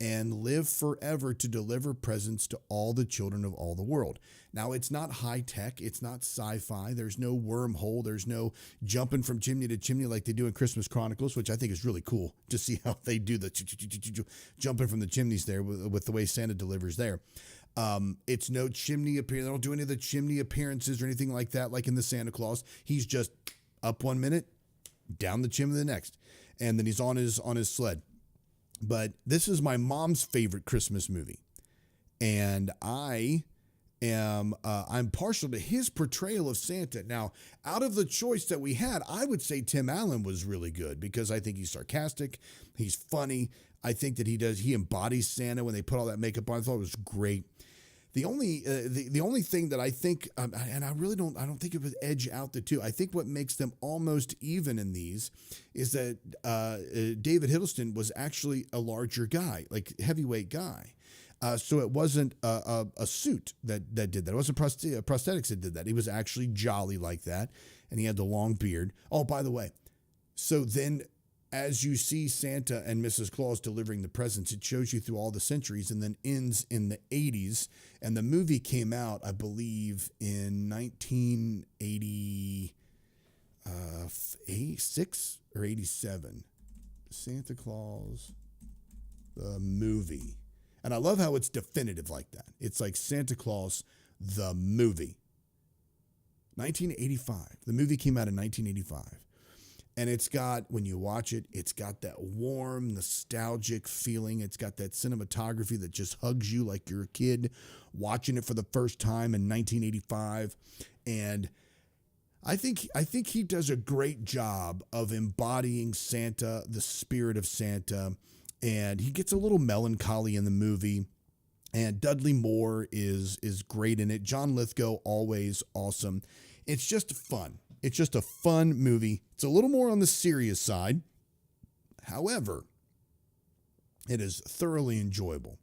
and live forever to deliver presents to all the children of all the world. Now, it's not high tech, it's not sci-fi, there's no wormhole, there's no jumping from chimney to chimney like they do in Christmas Chronicles, which I think is really cool to see how they do the jumping from the chimneys there with the way Santa delivers there. It's no chimney appearance. They don't do any of the chimney appearances or anything like that, like in the Santa Claus. He's just up one minute, down the chimney the next, and then he's on his sled. But this is my mom's favorite Christmas movie, and I'm partial to his portrayal of Santa. Now, out of the choice that we had, I would say Tim Allen was really good because I think he's sarcastic, he's funny. I think that he embodies Santa when they put all that makeup on. I thought it was great. The only thing that I think, and I don't think it would edge out the two. I think what makes them almost even in these is that David Hiddleston was actually a larger guy, like heavyweight guy. So it wasn't a suit that did that. It wasn't prosthetics that did that. He was actually jolly like that, and he had the long beard. Oh, by the way, so then as you see Santa and Mrs. Claus delivering the presents, it shows you through all the centuries and then ends in the 80s. And the movie came out, I believe, in 1986 or 87. Santa Claus, the movie. And I love how it's definitive like that. It's like Santa Claus, the movie. 1985. The movie came out in 1985. And it's got, when you watch it, it's got that warm, nostalgic feeling. It's got that cinematography that just hugs you like you're a kid watching it for the first time in 1985. And I think he does a great job of embodying Santa, the spirit of Santa. And he gets a little melancholy in the movie. And Dudley Moore is great in it. John Lithgow, always awesome. It's just fun. It's just a fun movie. It's a little more on the serious side. However, it is thoroughly enjoyable.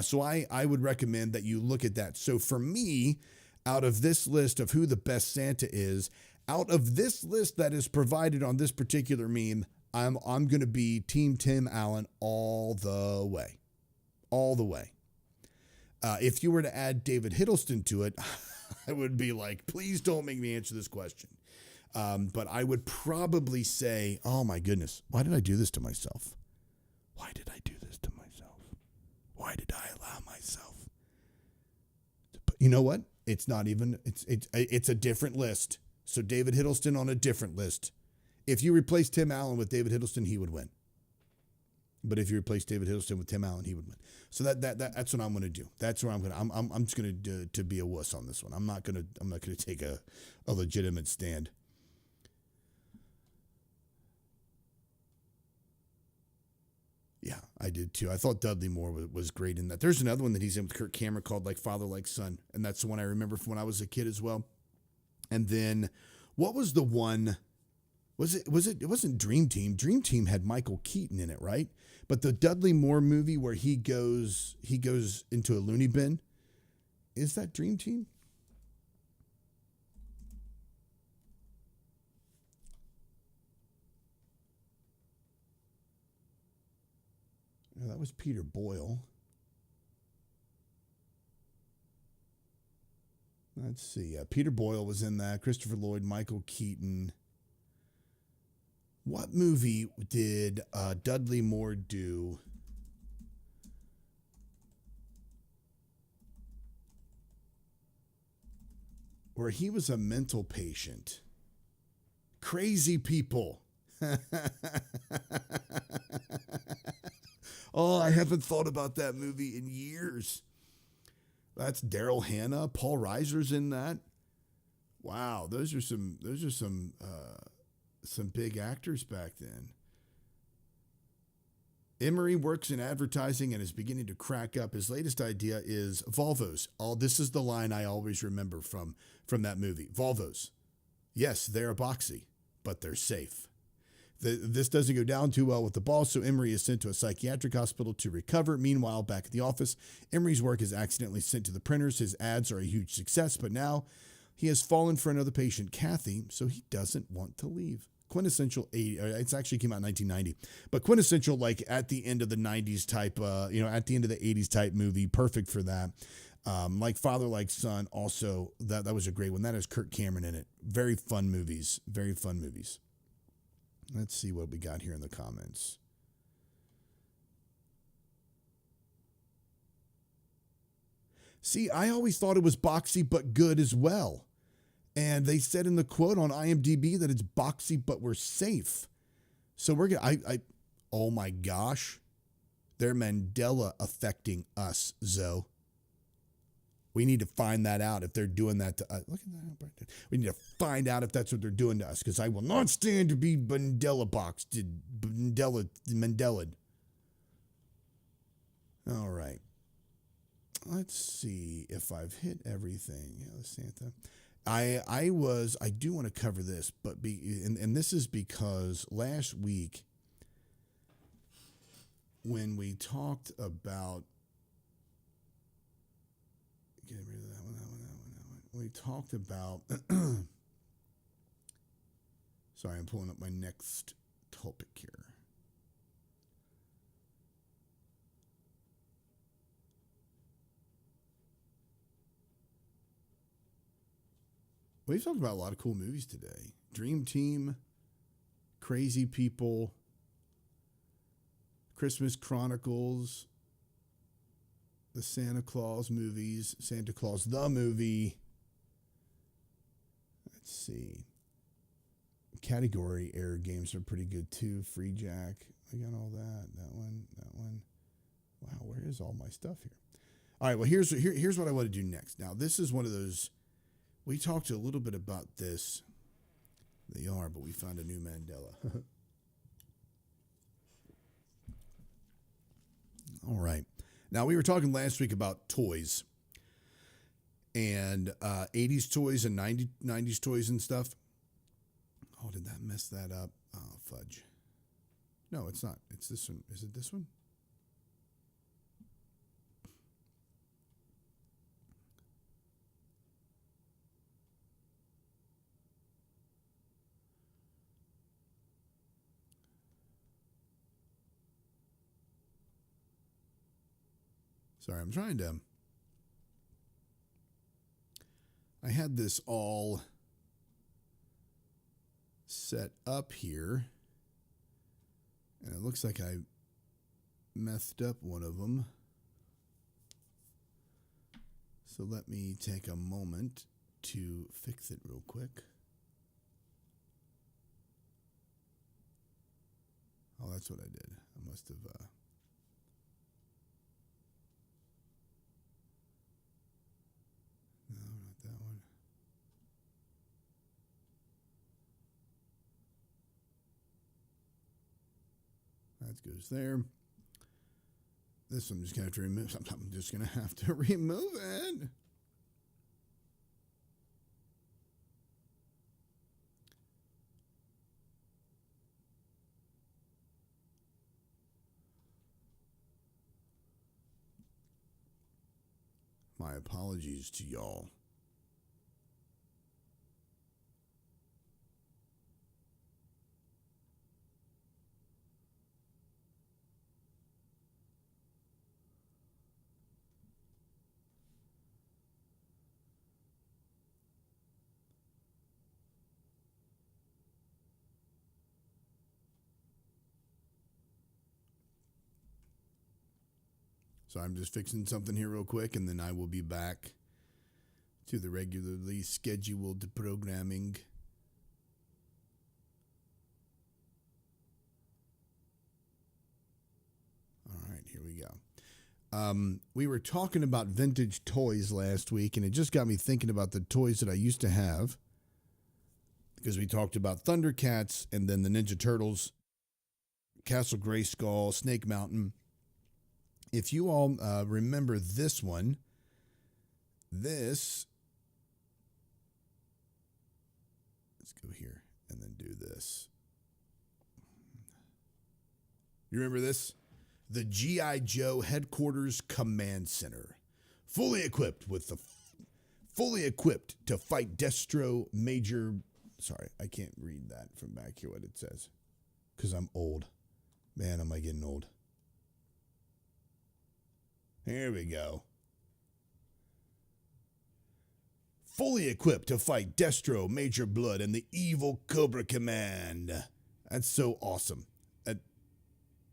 So I would recommend that you look at that. So for me, out of this list of who the best Santa is, out of this list that is provided on this particular meme, I'm going to be Team Tim Allen all the way. All the way. If you were to add David Hiddleston to it, I would be like, please don't make me answer this question. But I would probably say, oh my goodness, why did I do this to myself? Why did I do this to myself? Why did I allow myself? You know what? It's not even, it's a different list. So David Hiddleston on a different list. If you replace Tim Allen with David Hiddleston, he would win. But if you replace David Hiddleston with Tim Allen, he would win. So that's what I'm going to do. That's where I'm going to. I'm just going to be a wuss on this one. I'm not going to take a legitimate stand. Yeah, I did too. I thought Dudley Moore was great in that. There's another one that he's in with Kirk Cameron called like Father Like Son, and that's the one I remember from when I was a kid as well. And then what was the one? It wasn't Dream Team. Dream Team had Michael Keaton in it, right? But the Dudley Moore movie where he goes into a loony bin, is that Dream Team? was Peter Boyle. Let's see. Peter Boyle was in that. Christopher Lloyd, Michael Keaton. What movie did Dudley Moore do? Where he was a mental patient. Crazy People. Oh, I haven't thought about that movie in years. That's Daryl Hannah. Paul Reiser's in that. Wow, those are some big actors back then. Emery works in advertising and is beginning to crack up. His latest idea is Volvos. Oh, this is the line I always remember from that movie. Volvos. Yes, they're boxy, but they're safe. This doesn't go down too well with the boss, so Emery is sent to a psychiatric hospital to recover. Meanwhile, back at the office, Emery's work is accidentally sent to the printers. His ads are a huge success, but now he has fallen for another patient, Kathy, so he doesn't want to leave. Quintessential 80, it's actually came out in 1990, but quintessential like at the end of the 90s type, at the end of the 80s type movie, perfect for that. Like Father Like Son, also that was a great one. That has Kirk Cameron in it. Very fun movies. Very fun movies. Let's see what we got here in the comments. See, I always thought it was boxy but good as well. And they said in the quote on IMDb that it's boxy but we're safe. So we're going to, oh my gosh. They're Mandela affecting us, Zoe. We need to find that out if they're doing that to us. Look at that. We need to find out if that's what they're doing to us, because I will not stand to be Mandela boxed. Mandela. All right. Let's see if I've hit everything. Yeah, Santa. I do want to cover this, but and this is because last week when we talked about, get rid of that one. We talked about, sorry, I'm pulling up my next topic here. We've talked about a lot of cool movies today. Dream Team, Crazy People, Christmas Chronicles, the Santa Claus movies, Santa Claus the movie. Let's see. Category error games are pretty good too. Free Jack. I got all that. That one. Wow, where is all my stuff here? All right, well, here's what I want to do next. Now, this is one of those, we talked a little bit about this. They are, but we found a new Mandela. All right. Now, we were talking last week about toys and 80s toys and 90s toys and stuff. Oh, did that mess that up? Oh, fudge. No, it's not. It's this one. Is it this one? Sorry, I'm trying to. I had this all set up here, and it looks like I messed up one of them. So let me take a moment to fix it real quick. Oh, that's what I did. I must have. No, not that one. That goes there. This I'm just going to have to remove. I'm just going to have to remove it. My apologies to y'all. So I'm just fixing something here real quick, and then I will be back to the regularly scheduled programming. All right, here we go. We were talking about vintage toys last week, and it just got me thinking about the toys that I used to have, because we talked about Thundercats and then the Ninja Turtles, Castle Grayskull, Snake Mountain. If you all remember this one, let's go here and then do this. You remember this? The G.I. Joe Headquarters Command Center, fully equipped to fight Destro Major. Sorry, I can't read that from back here what it says, because I'm old. Man, am I getting old. Here we go. Fully equipped to fight Destro, Major Blood, and the evil Cobra Command. That's so awesome.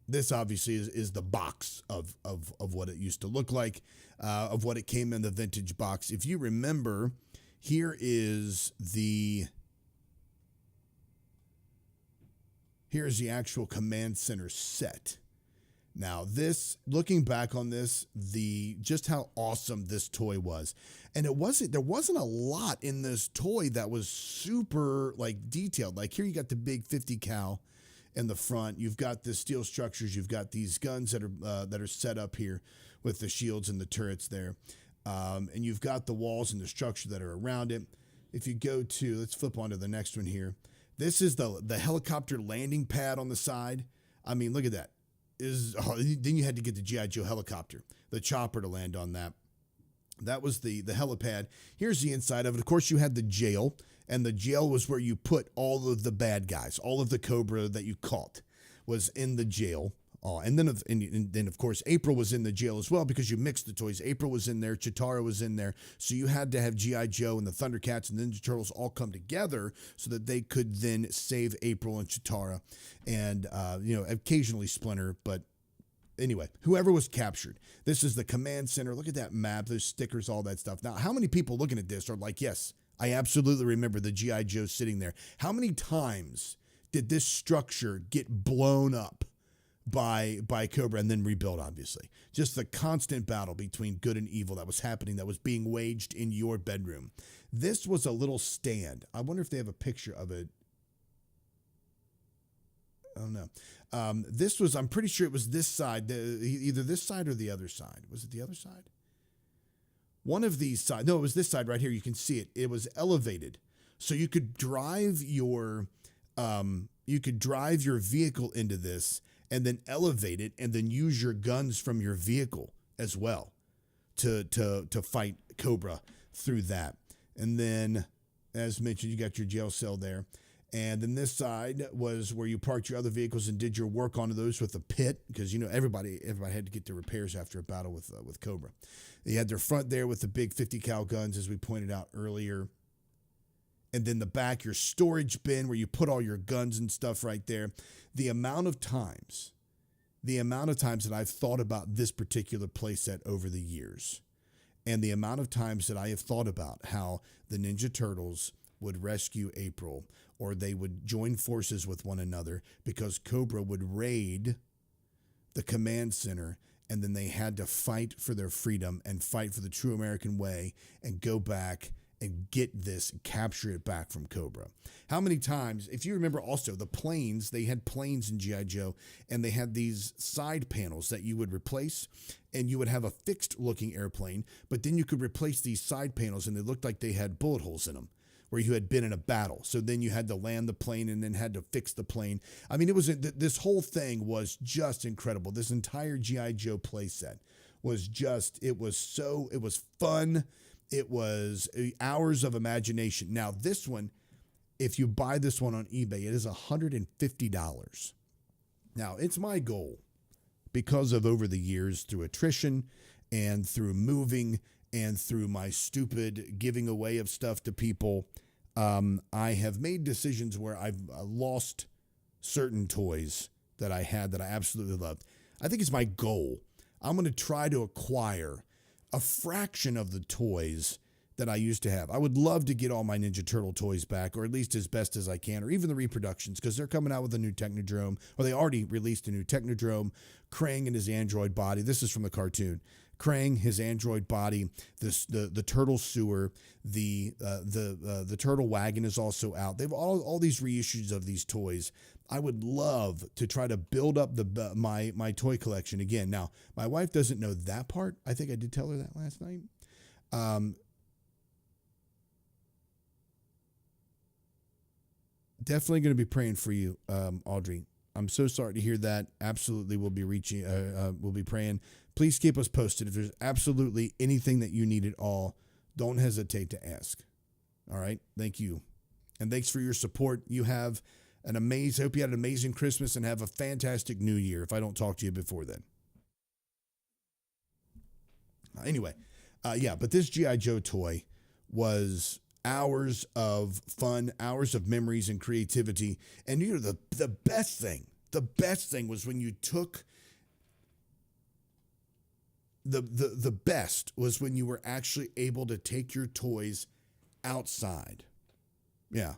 This obviously is the box of what it used to look like, of what it came in the vintage box. If you remember, here's the actual Command Center set. Now, this, looking back on this, just how awesome this toy was. And there wasn't a lot in this toy that was super detailed. Like here you got the big 50 cal in the front. You've got the steel structures. You've got these guns that are set up here with the shields and the turrets there. And you've got the walls and the structure that are around it. If you go to, let's flip on to the next one here. This is the helicopter landing pad on the side. I mean, look at that. Then you had to get the G.I. Joe helicopter, the chopper to land on that. That was the helipad. Here's the inside of it. Of course, you had the jail, and the jail was where you put all of the bad guys. All of the Cobra that you caught was in the jail. And then of course, April was in the jail as well, because you mixed the toys. April was in there. Chitara was in there. So you had to have G.I. Joe and the Thundercats and Ninja Turtles all come together so that they could then save April and Chitara and, occasionally Splinter. But anyway, whoever was captured. This is the Command Center. Look at that map, those stickers, all that stuff. Now, how many people looking at this are like, yes, I absolutely remember the G.I. Joe sitting there. How many times did this structure get blown up by Cobra and then rebuilt, obviously? Just the constant battle between good and evil that was happening, that was being waged in your bedroom. This was a little stand. I wonder if they have a picture of it. I don't know. I'm pretty sure it was this side, either this side or the other side. Was it the other side? One of these sides. No, it was this side right here. You can see it. It was elevated. So you could drive your vehicle into this and then elevate it and then use your guns from your vehicle as well to fight Cobra through that. And then, as mentioned, you got your jail cell there. And then this side was where you parked your other vehicles and did your work onto those with a pit, because everybody had to get their repairs after a battle with Cobra. They had their front there with the big 50 cal guns, as we pointed out earlier. And then the back, your storage bin where you put all your guns and stuff right there. The amount of times that I've thought about this particular playset over the years, and the amount of times that I have thought about how the Ninja Turtles would rescue April, or they would join forces with one another because Cobra would raid the command center, and then they had to fight for their freedom and fight for the true American way and go back and get this and capture it back from Cobra. How many times, if you remember also the planes, they had planes in G.I. Joe, and they had these side panels that you would replace, and you would have a fixed looking airplane, but then you could replace these side panels and they looked like they had bullet holes in them, where you had been in a battle. So then you had to land the plane and then had to fix the plane. I mean, this whole thing was just incredible. This entire G.I. Joe playset was it was fun. It was hours of imagination. Now, this one, if you buy this one on eBay, it is $150. Now, it's my goal, because of over the years, through attrition and through moving and through my stupid giving away of stuff to people, I have made decisions where I've lost certain toys that I had that I absolutely loved. I think it's my goal I'm going to try to acquire a fraction of the toys that I used to have. I would love to get all my Ninja Turtle toys back, or at least as best as I can, or even the reproductions, because they're coming out with a new Technodrome, or they already released a new Technodrome, Krang and his android body. This is from the cartoon. Krang, his android body, the turtle sewer, the turtle wagon is also out. They've all these reissues of these toys. I would love to try to build up my toy collection again. Now, my wife doesn't know that part. I think I did tell her that last night. Definitely going to be praying for you, Audrey. I'm so sorry to hear that. Absolutely, we'll be praying. Please keep us posted. If there's absolutely anything that you need at all, don't hesitate to ask. All right? Thank you. And thanks for your support. You have hope you had an amazing Christmas and have a fantastic New Year if I don't talk to you before then. Anyway, but this G.I. Joe toy was hours of fun, hours of memories and creativity. And the best thing was when you took the best was when you were actually able to take your toys outside. Yeah.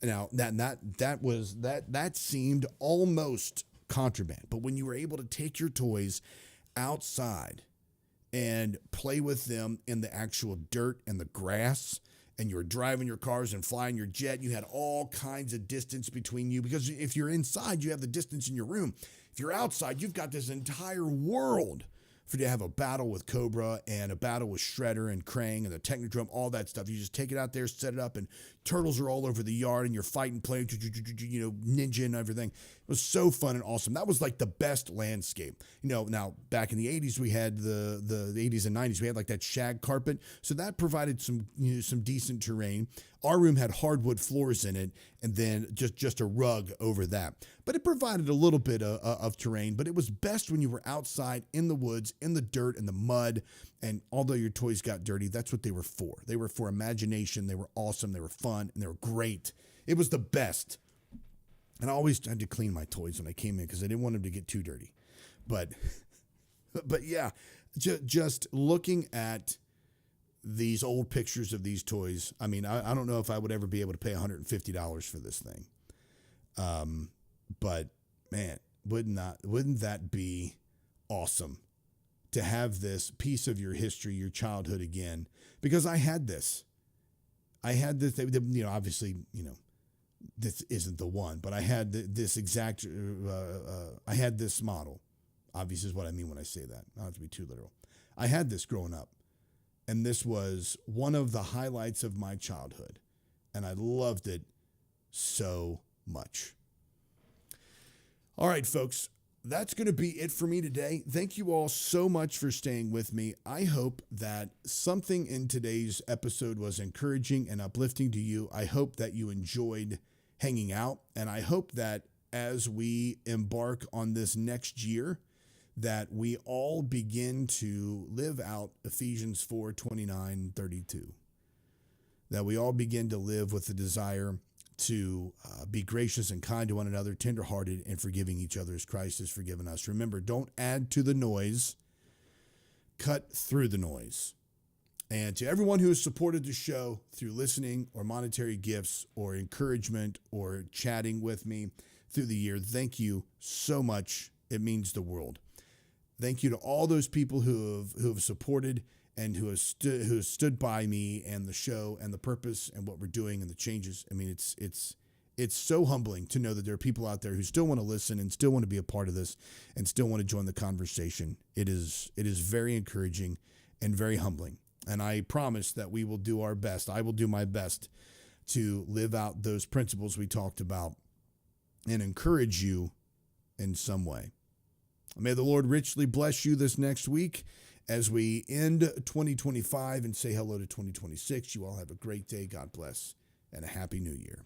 Now that seemed almost contraband, but when you were able to take your toys outside and play with them in the actual dirt and the grass, and you were driving your cars and flying your jet, you had all kinds of distance between you, because if you're inside, you have the distance in your room. If you're outside, you've got this entire world for you to have a battle with Cobra and a battle with Shredder and Krang and the Technodrome, all that stuff. You just take it out there, set it up, and turtles are all over the yard, and you're fighting, playing, ninja and everything. It was so fun and awesome. That was like the best landscape. Now back in the 80s, we had the 80s and 90s, we had like that shag carpet. So that provided some decent terrain. Our room had hardwood floors in it, and then just a rug over that. But it provided a little bit of terrain, but it was best when you were outside in the woods, in the dirt, in the mud. And although your toys got dirty, that's what they were for. They were for imagination. They were awesome. They were fun, and they were great. It was the best. And I always had to clean my toys when I came in because I didn't want them to get too dirty. But yeah, just looking at these old pictures of these toys, I mean, I don't know if I would ever be able to pay $150 for this thing. But man, wouldn't that be awesome to have this piece of your history, your childhood again? Because I had this, obviously, this isn't the one, but I had this exact, I had this model. Obviously is what I mean when I say that. I don't have to be too literal. I had this growing up, and this was one of the highlights of my childhood, and I loved it so much. All right, folks, that's going to be it for me today. Thank you all so much for staying with me. I hope that something in today's episode was encouraging and uplifting to you. I hope that you enjoyed hanging out, and I hope that as we embark on this next year, that we all begin to live out Ephesians 4:29-32. That we all begin to live with the desire to be gracious and kind to one another, tenderhearted, and forgiving each other as Christ has forgiven us. Remember, don't add to the noise, cut through the noise. And to everyone who has supported the show through listening or monetary gifts or encouragement or chatting with me through the year, thank you so much. It means the world. Thank you to all those people who have supported and who have stood by me and the show and the purpose and what we're doing and the changes. I mean, it's so humbling to know that there are people out there who still want to listen and still want to be a part of this and still want to join the conversation. It is very encouraging and very humbling. And I promise that we will do our best. I will do my best to live out those principles we talked about and encourage you in some way. May the Lord richly bless you this next week as we end 2025 and say hello to 2026. You all have a great day. God bless and a happy new year.